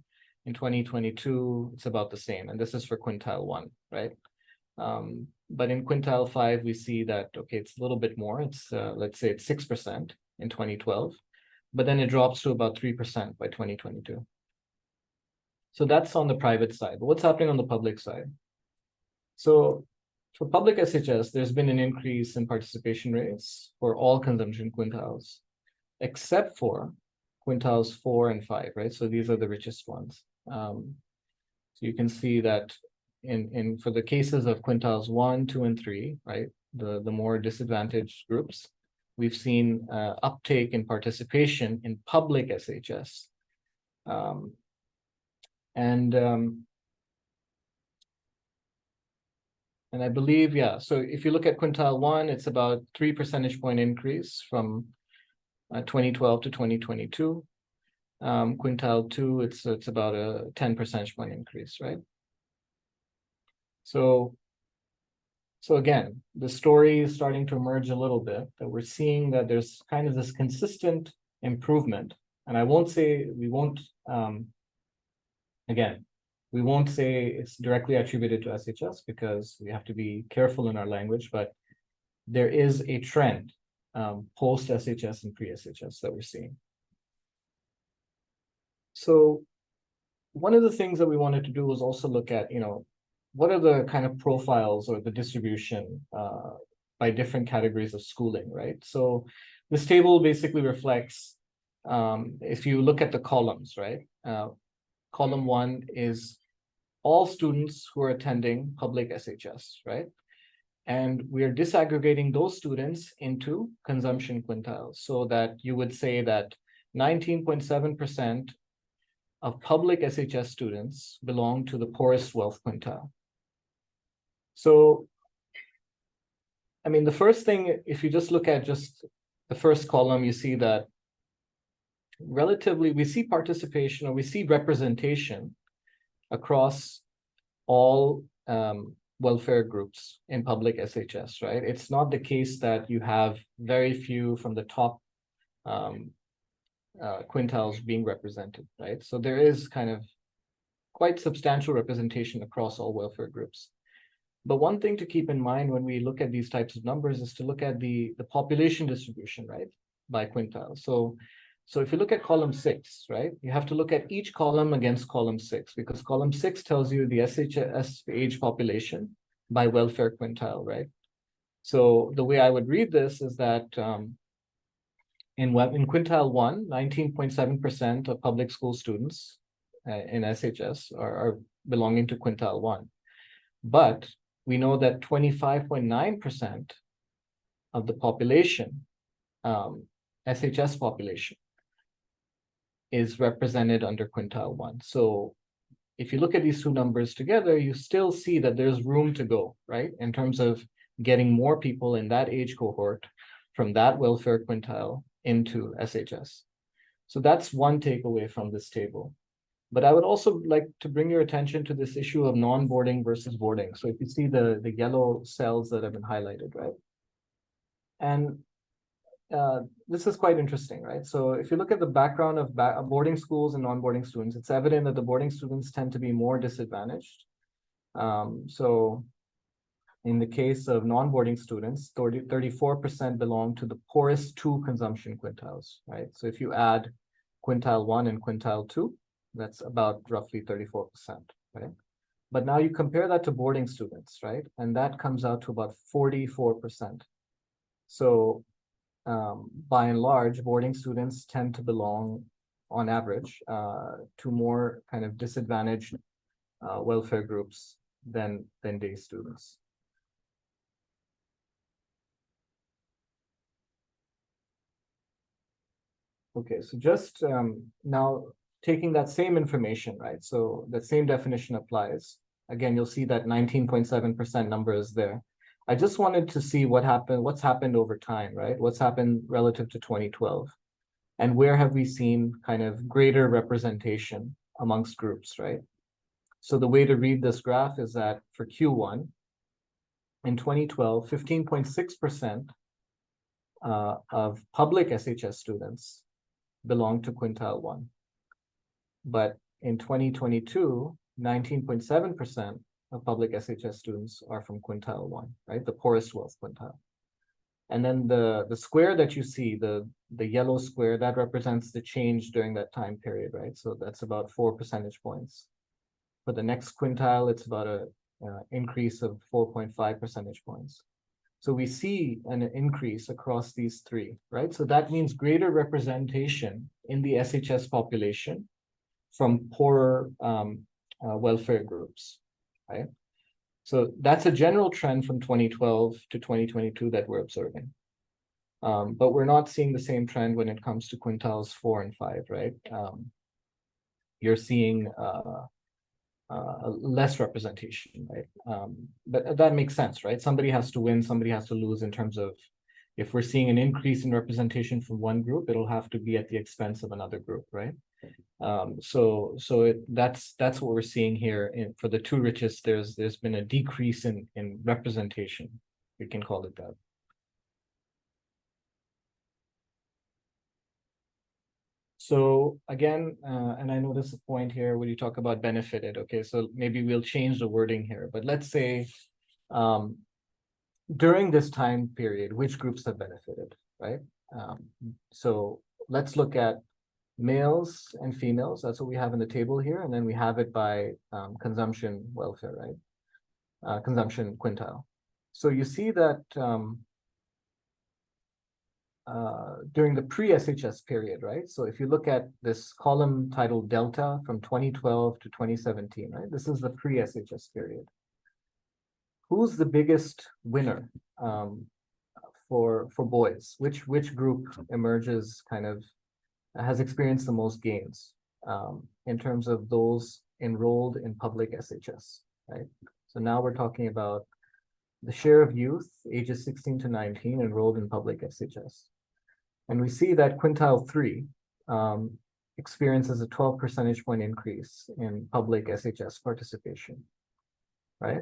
In 2022, it's about the same. And this is for quintile 1, right? But in quintile 5, we see that, okay, it's a little bit more. It's, let's say it's 6% in 2012, but then it drops to about 3% by 2022. So that's on the private side. But what's happening on the public side? So for public SHS, there's been an increase in participation rates for all consumption quintiles, except for quintiles 4 and 5, right? So these are the richest ones. So you can see that for the cases of quintiles 1, 2, and 3, right, the more disadvantaged groups, we've seen uptake in participation in public SHS. And I believe, yeah, so if you look at quintile 1, it's about 3 percentage point increase from 2012 to 2022. Quintile 2, it's about a 10 percentage point increase, right? So again, the story is starting to emerge a little bit, that we're seeing that there's kind of this consistent improvement. And I won't say, we won't say it's directly attributed to SHS because we have to be careful in our language, but there is a trend post SHS and pre SHS that we're seeing. So one of the things that we wanted to do was also look at, what are the kind of profiles or the distribution by different categories of schooling, right? So this table basically reflects, if you look at the columns, right? Column 1 is all students who are attending public SHS, right? And we are disaggregating those students into consumption quintiles so that you would say that 19.7% of public SHS students belong to the poorest wealth quintile. So, I mean, the first thing, if you just look at just the first column, you see that relatively, we see participation or we see representation across all welfare groups in public SHS, right? It's not the case that you have very few from the top quintiles being represented, right? So there is kind of quite substantial representation across all welfare groups. But one thing to keep in mind when we look at these types of numbers is to look at the population distribution, right, by quintile. So if you look at column 6, right, you have to look at each column against column 6 because column 6 tells you the SHS age population by welfare quintile, right? So the way I would read this is that in quintile 1, 19.7% of public school students in SHS are belonging to quintile 1. But we know that 25.9% of the population, SHS population, is represented under quintile 1. So if you look at these two numbers together, you still see that there's room to go, right? In terms of getting more people in that age cohort from that welfare quintile into SHS. So that's one takeaway from this table. But I would also like to bring your attention to this issue of non-boarding versus boarding. So if you see the yellow cells that have been highlighted, right? And this is quite interesting, right? So if you look at the background of boarding schools and non-boarding students, it's evident that the boarding students tend to be more disadvantaged. So in the case of non-boarding students, 34% belong to the poorest 2 consumption quintiles, right? So if you add quintile 1 and quintile 2, that's about roughly 34%, right? But now you compare that to boarding students, right? And that comes out to about 44%. So by and large, boarding students tend to belong on average, to more kind of disadvantaged welfare groups than day students. Okay, so just now taking that same information, right? So that same definition applies. Again, you'll see that 19.7% number is there. I just wanted to see what's happened over time, right? What's happened relative to 2012, and where have we seen kind of greater representation amongst groups, right? So the way to read this graph is that for Q1 in 2012, 15.6% of public SHS students belong to quintile 1. But in 2022, 19.7% of public SHS students are from quintile 1, right? The poorest wealth quintile. And then the square that you see, the yellow square, that represents the change during that time period, right? So that's about 4 percentage points. For the next quintile, it's about a increase of 4.5 percentage points. So we see an increase across these three, right? So that means greater representation in the SHS population from poorer welfare groups, right? So that's a general trend from 2012 to 2022 that we're observing. But we're not seeing the same trend when it comes to quintiles 4 and 5, right? You're seeing less representation, right? But that makes sense, right? Somebody has to win, somebody has to lose in terms of, if we're seeing an increase in representation from one group, it'll have to be at the expense of another group, right? That's what we're seeing here. For the two richest, there's been a decrease in representation. We can call it that. So again, and I know there's a point here where you talk about benefited. Okay, so maybe we'll change the wording here, but let's say during this time period, which groups have benefited, right? So let's look at males and females. That's what we have in the table here, and then we have it by consumption welfare, right? Consumption quintile. So you see that during the pre-SHS period, right? So if you look at this column titled Delta from 2012 to 2017, right? This is the pre-SHS period. Who's the biggest winner for boys? Which group emerges kind of, has experienced the most gains in terms of those enrolled in public SHS, right? So now we're talking about the share of youth ages 16 to 19 enrolled in public SHS. And we see that quintile 3 experiences a 12 percentage point increase in public SHS participation, right?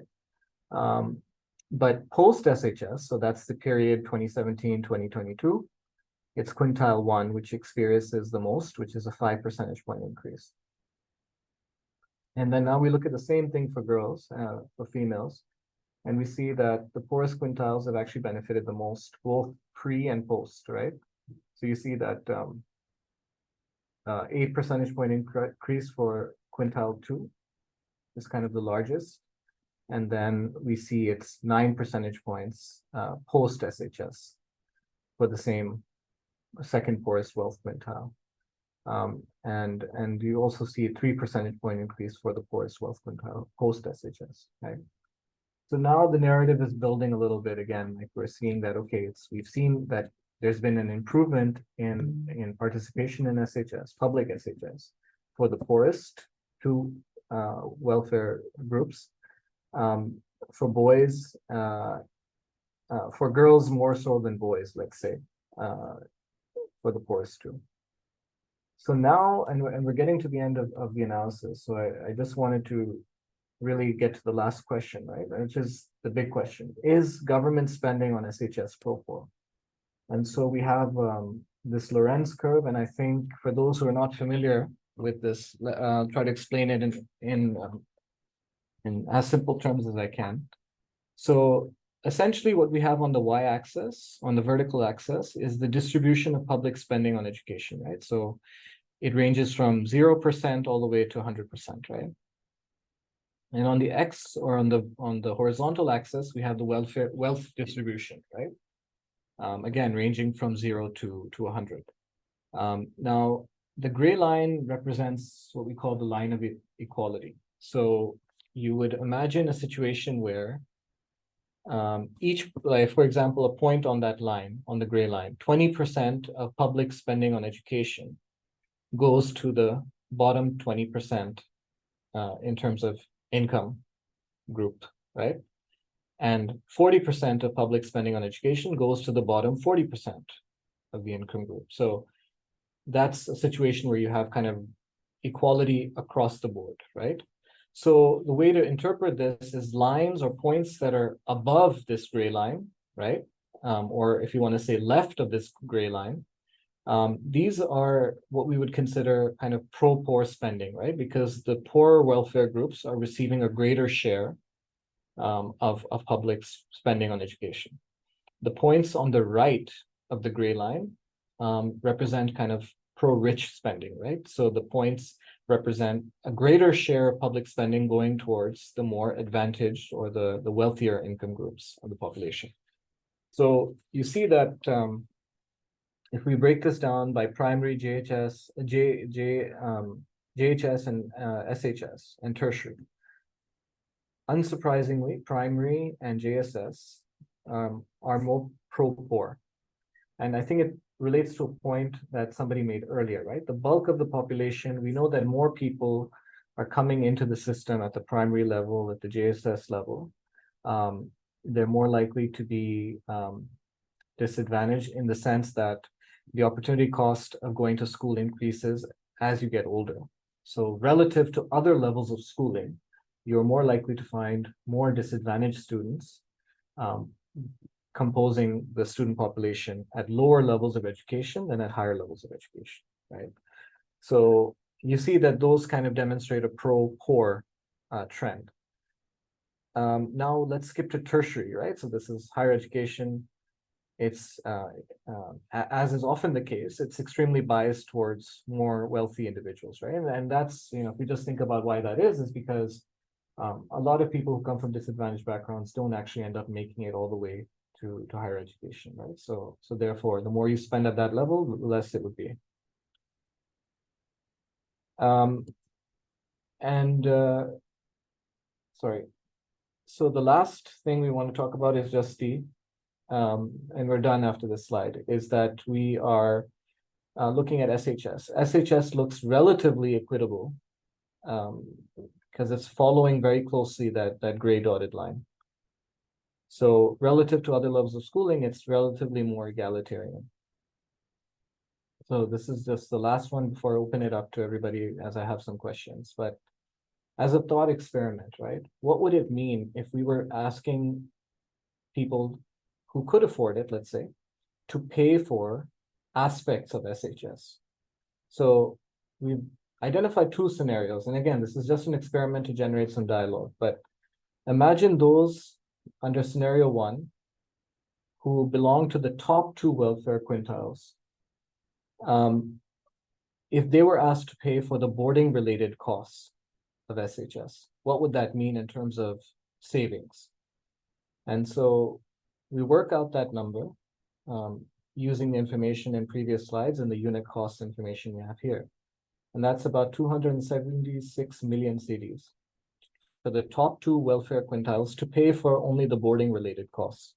But post SHS, so that's the period 2017-2022, it's quintile 1, which experiences the most, which is a 5 percentage point increase. And then now we look at the same thing for girls, for females, and we see that the poorest quintiles have actually benefited the most, both pre and post, right? So you see that 8 percentage point increase for quintile 2 is kind of the largest. And then we see it's 9 percentage points post SHS for the same second poorest wealth quintile. And you also see a 3 percentage point increase for the poorest wealth quintile post SHS, right? So now the narrative is building a little bit again, like we're seeing that, okay, we've seen that there's been an improvement in participation in SHS, public SHS, for the poorest two welfare groups. For boys, for girls more so than boys, let's say, for the poorest two. So now, and we're getting to the end of the analysis, so I just wanted to really get to the last question, right? Which is the big question. Is government spending on SHS pro-poor? And so we have this Lorenz curve, and I think for those who are not familiar with this, I'll try to explain it in as simple terms as I can. So essentially what we have on the y-axis, on the vertical axis, is the distribution of public spending on education, right? So it ranges from 0% all the way to 100%, right? And on the x, or on the horizontal axis, we have the wealth distribution, right? Again, ranging from 0 to 100. Now, The gray line represents what we call the line of equality. So you would imagine a situation where each, like for example, a point on that line, on the gray line, 20% of public spending on education goes to the bottom 20% in terms of income group, right? And 40% of public spending on education goes to the bottom 40% of the income group. So that's a situation where you have kind of equality across the board, right? So the way to interpret this is lines or points that are above this gray line, right? Or if you want to say left of this gray line, these are what we would consider kind of pro-poor spending, right? Because the poorer welfare groups are receiving a greater share of public spending on education. The points on the right of the gray line represent kind of pro-rich spending, right? So the points represent a greater share of public spending going towards the more advantaged or the wealthier income groups of the population. So you see that if we break this down by primary, JHS, JHS and SHS and tertiary, unsurprisingly, primary and JSS are more pro-poor. And I think it relates to a point that somebody made earlier, right? The bulk of the population, we know that more people are coming into the system at the primary level, at the JSS level. They're more likely to be disadvantaged in the sense that the opportunity cost of going to school increases as you get older. So relative to other levels of schooling, you're more likely to find more disadvantaged students composing the student population at lower levels of education than at higher levels of education, right? So you see that those kind of demonstrate a pro-poor trend. Now let's skip to tertiary, right? So this is higher education. It's, as is often the case, it's extremely biased towards more wealthy individuals, right? And that's, you know, if we just think about why that is because a lot of people who come from disadvantaged backgrounds don't actually end up making it all the way to higher education, right? So therefore, the more you spend at that level, the less it would be. Sorry. So the last thing we want to talk about is just the, and we're done after this slide, is that we are looking at SHS. SHS looks relatively equitable because it's following very closely that gray dotted line. So relative to other levels of schooling, it's relatively more egalitarian. So this is just the last one before I open it up to everybody as I have some questions. But as a thought experiment, right? What would it mean if we were asking people who could afford it, let's say, to pay for aspects of SHS? So we've identified two scenarios. And again, this is just an experiment to generate some dialogue. But imagine those under scenario one who belong to the top two welfare quintiles. If they were asked to pay for the boarding related costs of SHS, what would that mean in terms of savings? And so we work out that number using the information in previous slides and the unit cost information we have here. And that's about 276 million cedis for the top two welfare quintiles to pay for only the boarding related costs.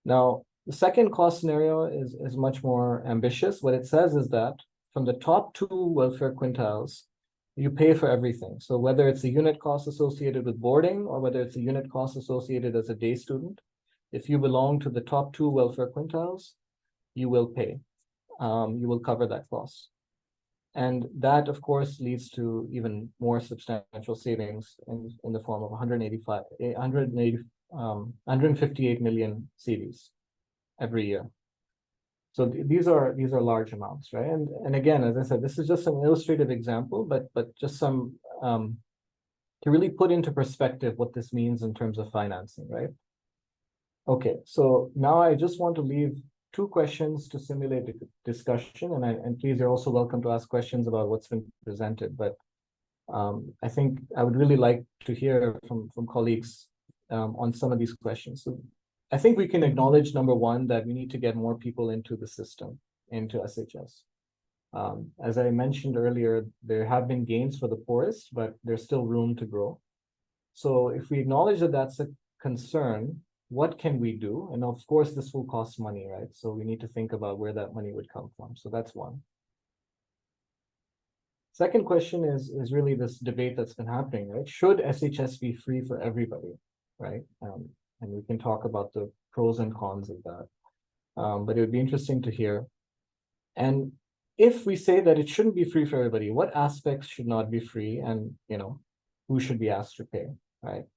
Now, the second cost scenario is much more ambitious. What it says is that from the top two welfare quintiles, you pay for everything. So whether it's a unit cost associated with boarding or whether it's a unit cost associated as a day student, if you belong to the top two welfare quintiles, you will pay. You will cover that cost. And that, of course, leads to even more substantial savings in the form of 158 million cedis every year. So these are large amounts, right? And again, as I said, this is just an illustrative example, but just some to really put into perspective what this means in terms of financing, right? Okay, so now I just want to leave two questions to simulate the discussion, and please, you're also welcome to ask questions about what's been presented. But I think I would really like to hear from colleagues on some of these questions. So I think we can acknowledge, number one, that we need to get more people into the system, into SHS. As I mentioned earlier, there have been gains for the poorest, but there's still room to grow. So if we acknowledge that that's a concern, what can we do? And of course, this will cost money, right? So we need to think about where that money would come from. So that's one. Second question is really this debate that's been happening, right? Should SHS be free for everybody, right? And we can talk about the pros and cons of that. But it would be interesting to hear. And if we say that it shouldn't be free for everybody, what aspects should not be free, and who should be asked to pay, right?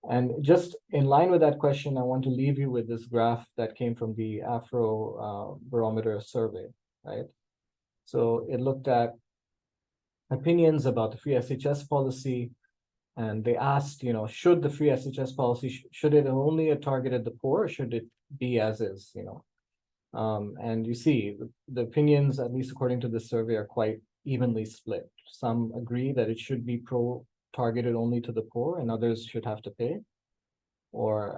And just in line with that question, I want to leave you with this graph that came from the Afro Barometer survey, right? So it looked at opinions about the free SHS policy, and they asked, should the free SHS policy, should it only have targeted the poor, or should it be as is, and you see the opinions, at least according to this survey, are quite evenly split. Some agree that it should be targeted only to the poor, and others should have to pay, or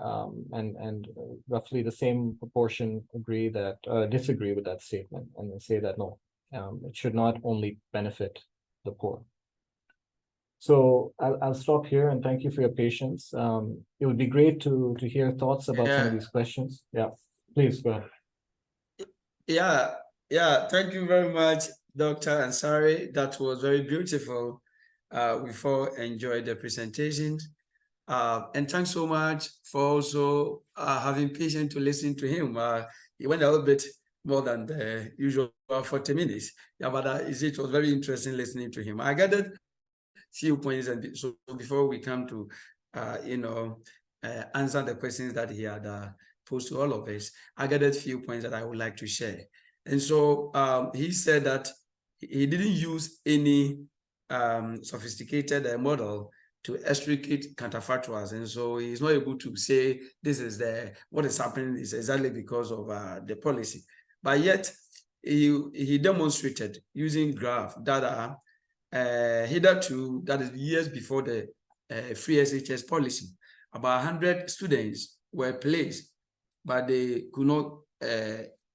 and roughly the same proportion agree that disagree with that statement, and they say that no, it should not only benefit the poor. So I'll stop here, and thank you for your patience. It would be great to hear thoughts about some of these questions. Yeah, please go ahead. Yeah, thank you very much, Dr. Ansari. That was very beautiful. We've all enjoyed the presentation. And thanks so much for also having patience to listen to him. He went a little bit more than the usual 40 minutes. Yeah, but it was very interesting listening to him. I gathered few points, and so before we come to answer the questions that he had posed to all of us, I gathered few points that I would like to share. And so he said that he didn't use any sophisticated model to extricate counterfactuals, and so he's not able to say this is what is happening is exactly because of the policy. But yet he demonstrated using graph that hitherto, that is years before the free SHS policy, about 100 students were placed, but they could not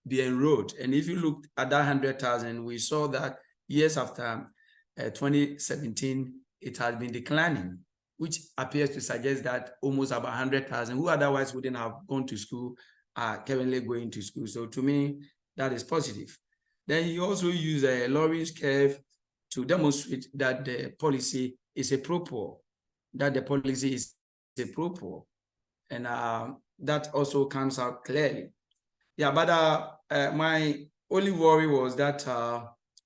be enrolled. And if you look at that 100,000, we saw that years after 2017, it has been declining, which appears to suggest that almost about 100,000 who otherwise wouldn't have gone to school are currently going to school. So to me, that is positive. Then he also used a Lorentz curve to demonstrate that the policy is a pro-poor, and that also comes out clearly. Yeah, but my only worry was that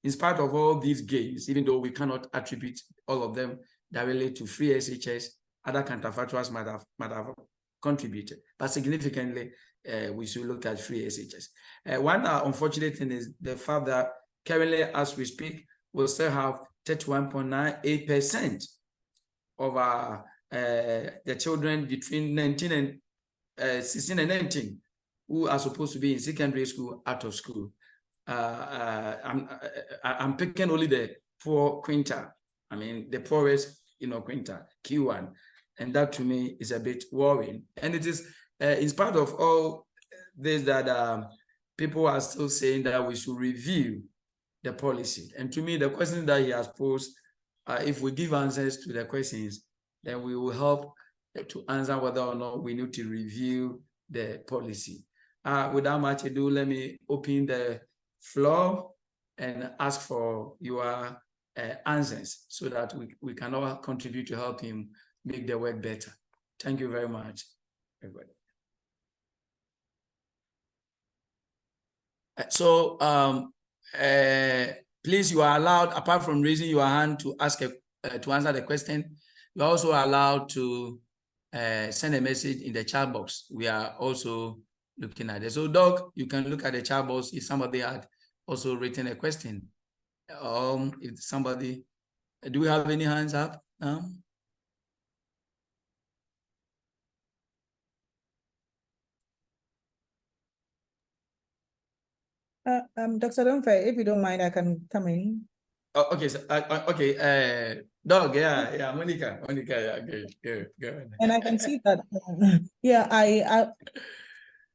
in spite of all these gains, even though we cannot attribute all of them directly to free SHS, other counterfactuals might have contributed, but significantly, we should look at free SHS. One unfortunate thing is the fact that currently, as we speak, we still have 31.98% of the children between 16 and 19 who are supposed to be in secondary school out of school. I'm picking only the poor quintile. I mean, the poorest, quintile, Q1. And that to me is a bit worrying. And it is in spite of all this that people are still saying that we should review the policy. And to me, the questions that he has posed, if we give answers to the questions, then we will help to answer whether or not we need to review the policy. Without much ado, let me open the floor and ask for your answers so that we can all contribute to help him make the work better. Thank you very much, everybody. So please, you are allowed, apart from raising your hand to ask to answer the question, you're also allowed to send a message in the chat box. We are also looking at it. So Doc, you can look at the chat box if somebody had also written a question. If somebody, do we have any hands up now? Dr. Domfe, if you don't mind, I can come in. Oh, okay, so, okay, Doug, yeah, Monica, yeah, good. And I can see that, yeah,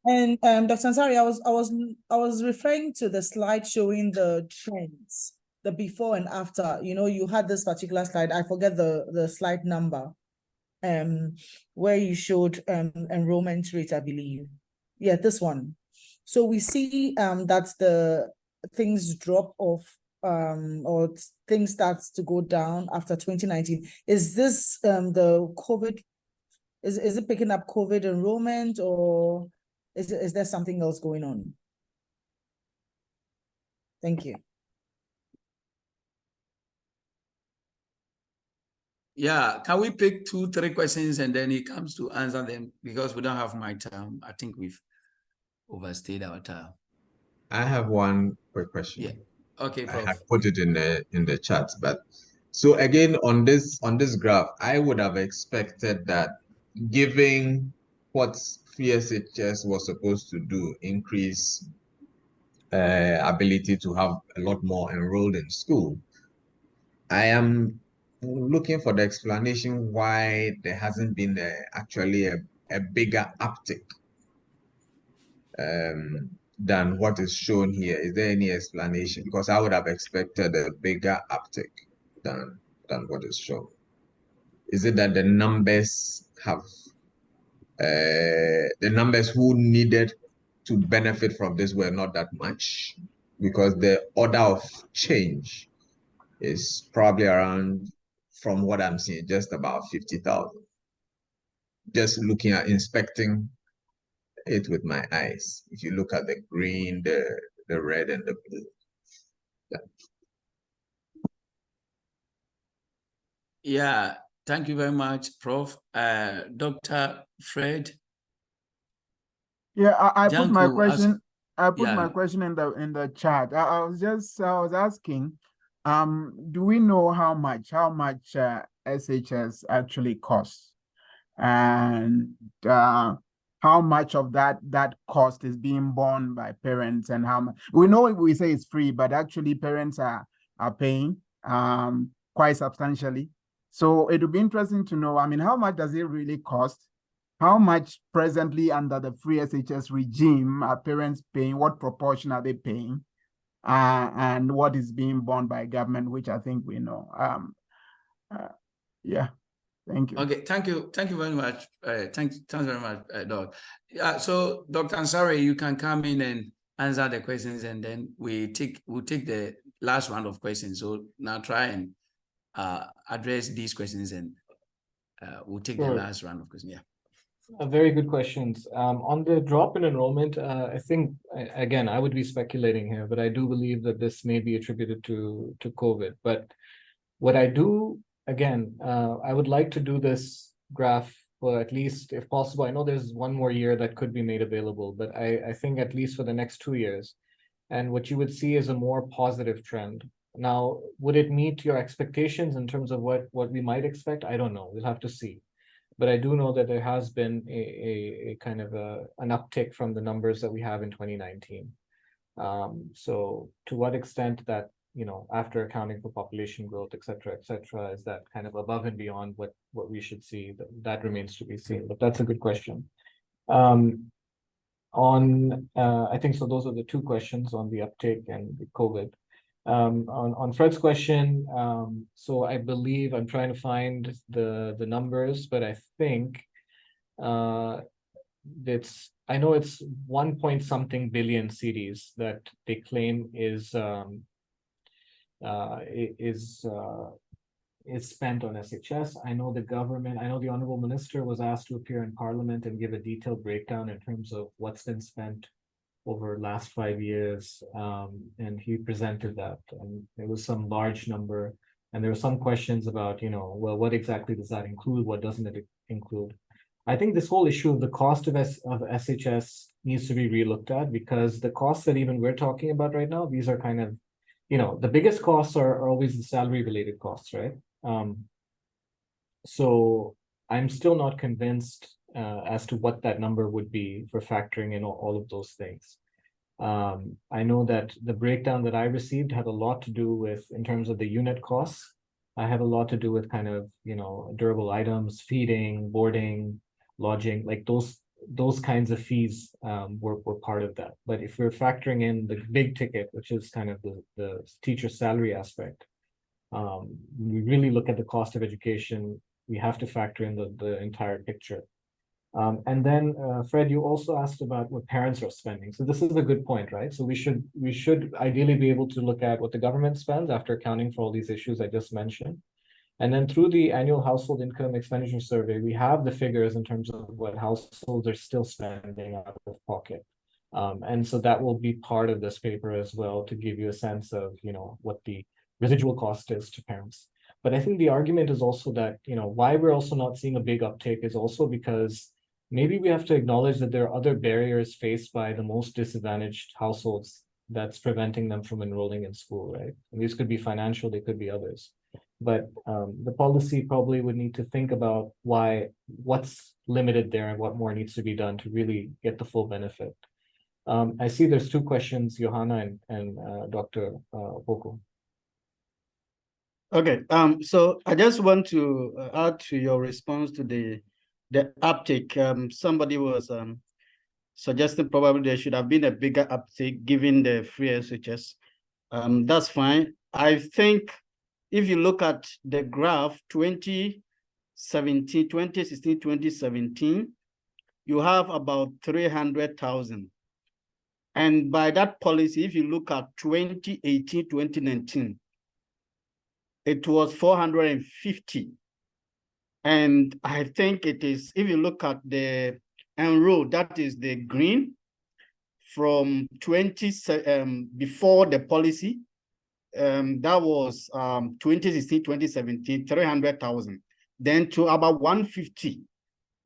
And Dr. Ansari, I was referring to the slide showing the trends, the before and after. You know, you had this particular slide. I forget the slide number, where you showed enrollment rate, I believe. Yeah, this one. So we see that the things drop off, or things starts to go down after 2019. Is this the COVID? Is it picking up COVID enrollment, or is there something else going on? Thank you. Yeah, can we pick 2-3 questions and then he comes to answer them, because we don't have my time. I think we've overstayed our time. I have one quick question. Yeah. Okay, I Prof. had put it in the chat, but so again on this graph, I would have expected that, given what SHS was supposed to do, increase ability to have a lot more enrolled in school. I am looking for the explanation why there hasn't been actually a bigger uptick than what is shown here. Is there any explanation? Because I would have expected a bigger uptick than what is shown. Is it that the numbers have the numbers who needed to benefit from this were not that much? Because the order of change is probably around, from what I'm seeing, just about 50,000. Just looking at inspecting it with my eyes. If you look at the green, the red, and the blue. Yeah. Yeah, thank you very much, Prof. Dr. Fred. Yeah, I put my Janko question. I put yeah. my question in the chat. I was asking, do we know how much SHS actually costs, and how much of that cost is being borne by parents, and how much we know we say it's free, but actually parents are paying quite substantially. So it would be interesting to know, I mean, how much does it really cost? How much presently under the free SHS regime are parents paying? What proportion are they paying? And what is being borne by government, which I think we know. Yeah, thank you. Okay, thank you very much. Thanks very much, Doc. Yeah, so Dr. Ansari, you can come in and answer the questions, and then we'll take the last round of questions. So now try and address these questions, and we'll take the last round of questions. Yeah. Very good questions. On the drop in enrollment, I think, again, I would be speculating here, but I do believe that this may be attributed to COVID. But what I do, again, I would like to do this graph for at least, if possible. I know there's one more year that could be made available, but I think at least for the next 2 years. And what you would see is a more positive trend. Now, would it meet your expectations in terms of what we might expect? I don't know. We'll have to see. But I do know that there has been a kind of an uptick from the numbers that we have in 2019. So to what extent that, after accounting for population growth, et cetera, is that kind of above and beyond what we should see? That remains to be seen, but that's a good question. I think so those are the two questions on the uptake and the COVID. On Fred's question, so I believe I'm trying to find the numbers, but I think I know it's 1 point something billion cedis that they claim is spent on SHS. I know the Honorable Minister was asked to appear in Parliament and give a detailed breakdown in terms of what's been spent over the last 5 years, and he presented that, and there was some large number, and there were some questions about, well, what exactly does that include? What doesn't it include? I think this whole issue of the cost of SHS needs to be relooked at, because the costs that even we're talking about right now, these are kind of, the biggest costs are always the salary related costs, right? So I'm still not convinced as to what that number would be for factoring in all of those things. I know that the breakdown that I received had a lot to do with, in terms of the unit costs, I have a lot to do with kind of, durable items, feeding, boarding, lodging, like those those kinds of fees were part of that. But if we're factoring in the big ticket, which is kind of the teacher salary aspect, we really look at the cost of education. We have to factor in the entire picture. And then, Fred, you also asked about what parents are spending. So this is a good point, right? So we should ideally be able to look at what the government spends after accounting for all these issues I just mentioned. And then through the annual household income expenditure survey, we have the figures in terms of what households are still spending out of pocket. And so that will be part of this paper as well, to give you a sense of, what the residual cost is to parents. But I think the argument is also that, why we're also not seeing a big uptake is also because maybe we have to acknowledge that there are other barriers faced by the most disadvantaged households that's preventing them from enrolling in school, right? And these could be financial, they could be others. But the policy probably would need to think about what's limited there and what more needs to be done to really get the full benefit. I see there's two questions, Johanna and Dr. Opoku. Okay, so I just want to add to your response to the uptake. Somebody was suggesting probably there should have been a bigger uptake given the free SHS. That's fine. I think if you look at the graph 2016, 2017, you have about 300,000. And by that policy, if you look at 2018, 2019, it was 450. And I think it is, if you look at the enrolled, that is the green, from before the policy, that was 2016, 2017, 300,000. Then to about 150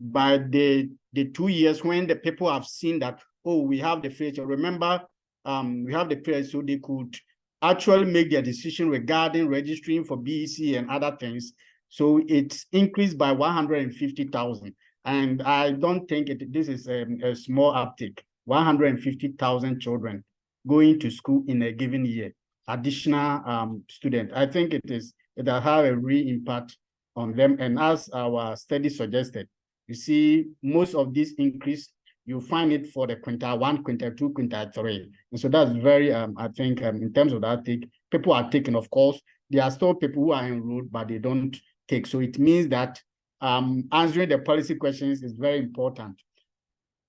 by the 2 years when the people have seen that, oh, we have the free. Remember, we have the free, so they could actually make their decision regarding registering for BEC and other things. So it's increased by 150,000. And I don't think this is a small uptick. 150,000 children going to school in a given year, additional student. I think it'll have a real impact on them. And as our study suggested, you see most of this increase, you find it for the quintile 1, quintile 2, quintile 3. And so that's very, I think, in terms of that, people are taking, of course. There are still people who are enrolled, but they don't take. So it means that answering the policy questions is very important.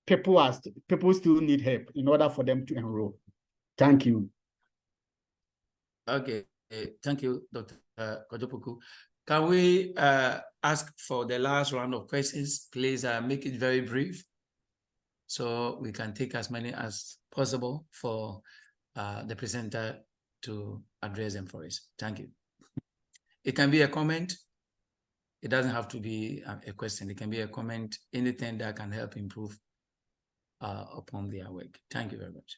People still need help in order for them to enroll. Thank you. Okay, thank you, Dr. Kojopoku. Can we ask for the last round of questions? Please make it very brief so we can take as many as possible for the presenter to address them for us. Thank you. It can be a comment. It doesn't have to be a question. It can be a comment, anything that can help improve upon their work. Thank you very much.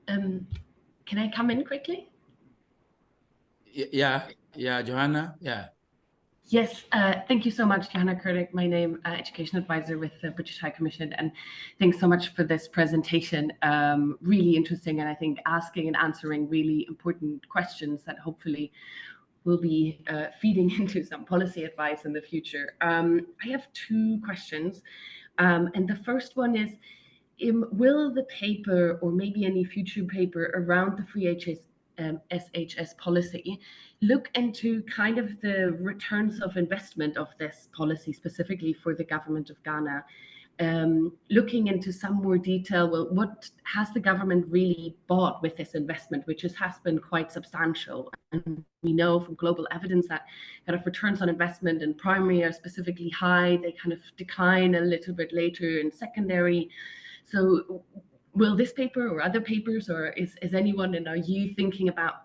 Can I come in quickly? Yeah, Johanna, yeah. Yes, thank you so much, Johanna Kurdick. My name, Education Advisor with the British High Commission, and thanks so much for this presentation. Really interesting, and I think asking and answering really important questions that hopefully will be feeding into some policy advice in the future. I have two questions, and the first one is, will the paper or maybe any future paper around the free SHS policy look into kind of the returns of investment of this policy specifically for the government of Ghana, looking into some more detail? Well, what has the government really bought with this investment, which has been quite substantial? And we know from global evidence that kind of returns on investment in primary are specifically high. They kind of decline a little bit later in secondary. So will this paper or other papers, or is anyone, and are you thinking about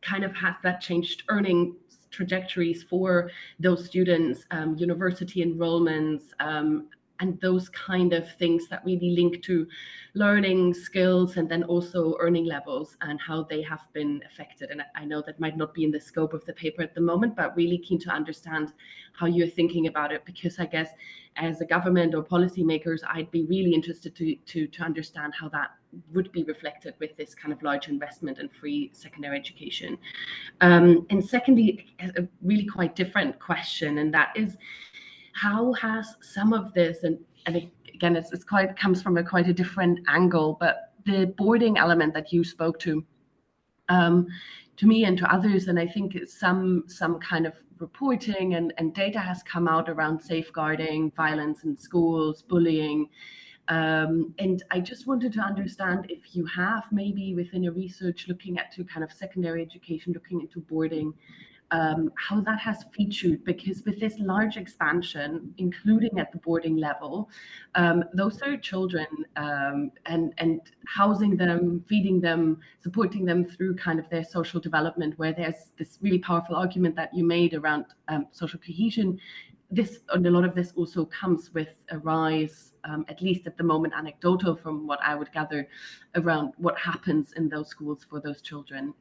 kind of has that changed earning trajectories for those students, university enrollments, and those kind of things that really link to learning skills and then also earning levels and how they have been affected? And I know that might not be in the scope of the paper at the moment, but really keen to understand how you're thinking about it, because I guess as a government or policymakers, I'd be really interested to understand how that would be reflected with this kind of large investment in free secondary education. And secondly, a really quite different question, and that is, how has some of this, and again, it's quite comes from quite a different angle, but the boarding element that you spoke to me and to others, and I think some kind of reporting and data has come out around safeguarding violence in schools, bullying. And I just wanted to understand if you have maybe within your research looking at to kind of secondary education, looking into boarding, how that has featured, because with this large expansion, including at the boarding level, those are children, and housing them, feeding them, supporting them through kind of their social development, where there's this really powerful argument that you made around social cohesion. This, and a lot of this also comes with a rise, at least at the moment, anecdotal from what I would gather, around what happens in those schools for those children,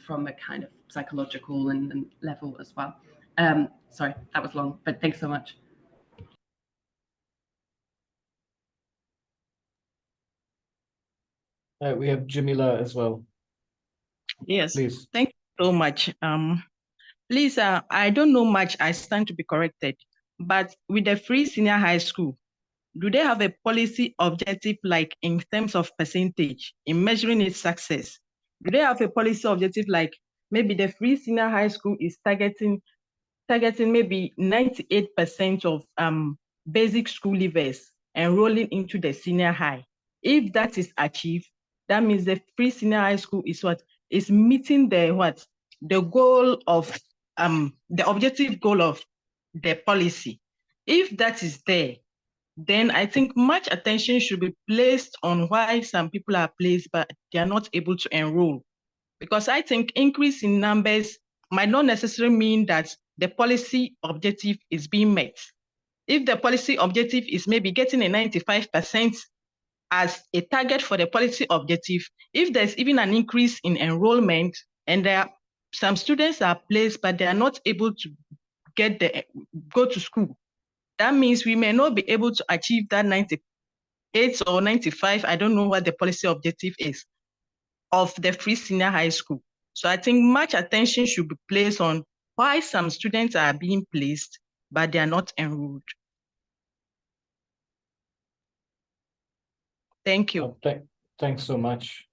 from a kind of psychological and level as well. Sorry, that was long, but thanks so much. We have Jamila as well. Yes, Please. thank you so much. Please, I don't know much, I stand to be corrected, but with the free senior high school, do they have a policy objective, like in terms of percentage, in measuring its success? Do they have a policy objective, like maybe the free senior high school is targeting maybe 98% of basic school leavers enrolling into the senior high? If that is achieved, that means the free senior high school is what? Is meeting the the goal of the objective goal of the policy. If that is there, then I think much attention should be placed on why some people are placed, but they are not able to enroll. Because I think increase in numbers might not necessarily mean that the policy objective is being met. If the policy objective is maybe getting a 95% as a target for the policy objective, if there's even an increase in enrollment and there are some students are placed, but they are not able to go to school, that means we may not be able to achieve that 98 or 95, I don't know what the policy objective is, of the free senior high school. So I think much attention should be placed on why some students are being placed, but they are not enrolled. Thank you. Thanks so much.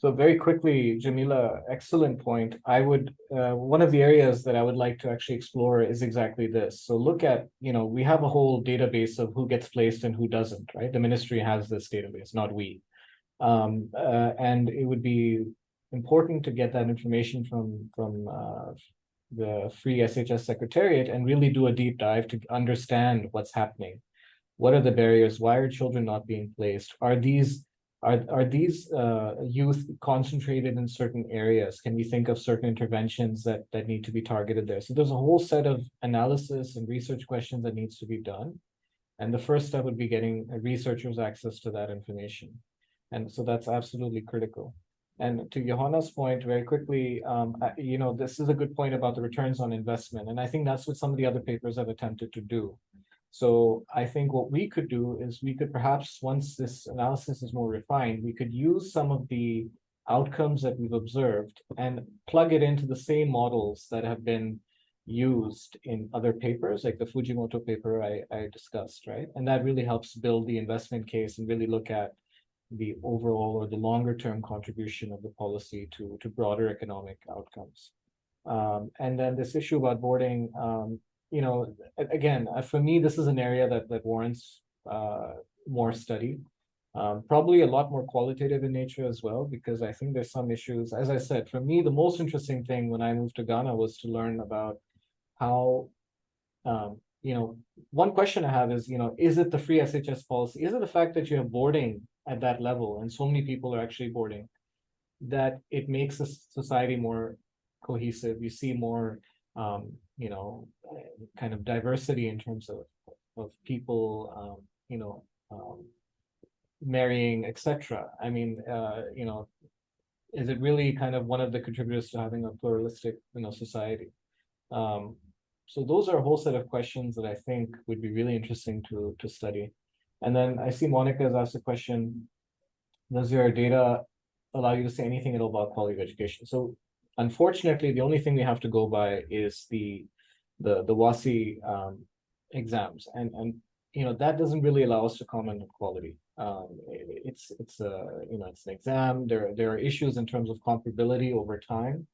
So very quickly, Jamila, excellent point. I would, one of the areas that I would like to actually explore is exactly this. So look at, we have a whole database of who gets placed and who doesn't, right? The ministry has this database, not we. And it would be important to get that information from the Free SHS Secretariat and really do a deep dive to understand what's happening. What are the barriers? Why are children not being placed? Are these youth concentrated in certain areas? Can we think of certain interventions that need to be targeted there? So there's a whole set of analysis and research questions that needs to be done. And the first step would be getting researchers access to that information. And so that's absolutely critical. And to Johanna's point, very quickly, this is a good point about the returns on investment. And I think that's what some of the other papers have attempted to do. So I think what we could do is we could perhaps, once this analysis is more refined, we could use some of the outcomes that we've observed and plug it into the same models that have been used in other papers, like the Fujimoto paper I discussed, right? And that really helps build the investment case and really look at the overall or the longer term contribution of the policy to broader economic outcomes. And then this issue about boarding, again, for me, this is an area that warrants more study, probably a lot more qualitative in nature as well, because I think there's some issues. As I said, for me, the most interesting thing when I moved to Ghana was to learn about how, one question I have is, is it the free SHS policy? Is it the fact that you have boarding at that level and so many people are actually boarding that it makes a society more cohesive? You see more kind of diversity in terms of people, marrying, etc. I mean, is it really kind of one of the contributors to having a pluralistic, society? So those are a whole set of questions that I think would be really interesting to study. And then I see Monica has asked a question does your data allow you to say anything at all about quality of education? So unfortunately, the only thing we have to go by is the WASI exams, and that doesn't really allow us to comment on quality. It's it's an exam. There are issues in terms of comparability over time.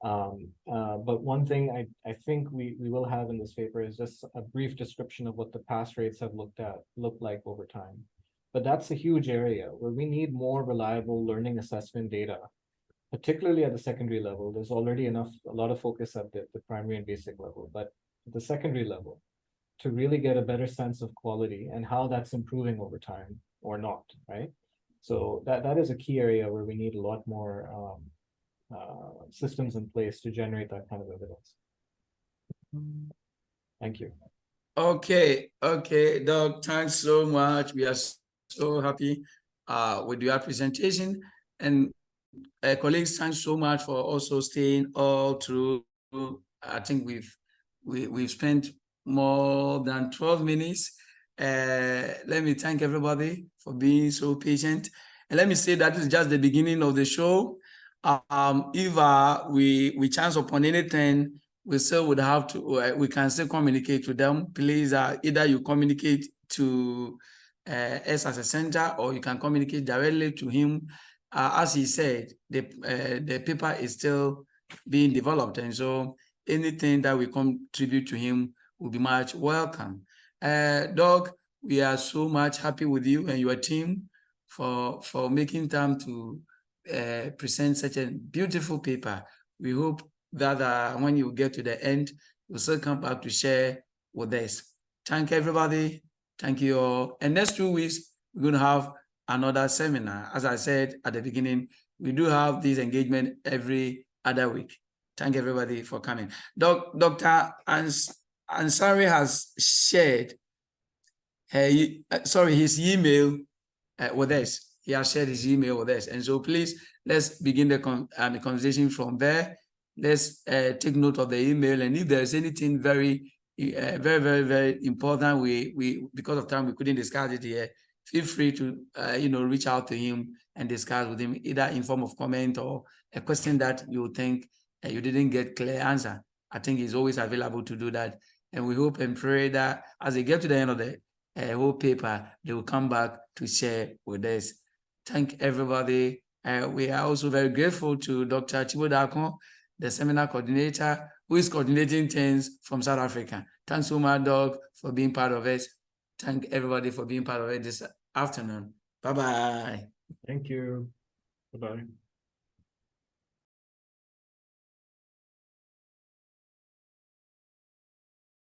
But one thing I think we will have in this paper is just a brief description of what the pass rates have looked like over time. But that's a huge area where we need more reliable learning assessment data, particularly at the secondary level. There's already a lot of focus at the primary and basic level, but at the secondary level, to really get a better sense of quality and how that's improving over time or not, right? So that is a key area where we need a lot more systems in place to generate that kind of evidence. Thank you. Okay, Doc, thanks so much. We are so happy with your presentation. And colleagues, thanks so much for also staying all through. I think we've spent more than 12 minutes. Let me thank everybody for being so patient. And let me say that this is just the beginning of the show. If we chance upon anything, we still would have to, we can still communicate with them. Please, either you communicate to us as a center, or you can communicate directly to him. As he said, the paper is still being developed, and so anything that we contribute to him will be much welcome. Doc, we are so much happy with you and your team for making time to present such a beautiful paper. We hope that when you get to the end, you'll still come back to share with us. Thank everybody. Thank you all. And next 2 weeks, we're going to have another seminar. As I said at the beginning, we do have this engagement every other week. Thank everybody for coming. Dr. Ansari has shared his email with us. He has shared his email with us. And so please, let's begin the conversation from there. Let's take note of the email. And if there's anything very important, we because of time, we couldn't discuss it here, feel free to reach out to him and discuss with him, either in form of comment or a question that you think you didn't get clear answer. I think he's always available to do that. And we hope and pray that as they get to the end of the whole paper, they will come back to share with us. Thank everybody. We are also very grateful to Dr. Chibo Dakon, the seminar coordinator, who is coordinating things from South Africa. Thanks so much, Doc, for being part of it. Thank everybody for being part of it this afternoon. Bye-bye. Thank you. Bye-bye.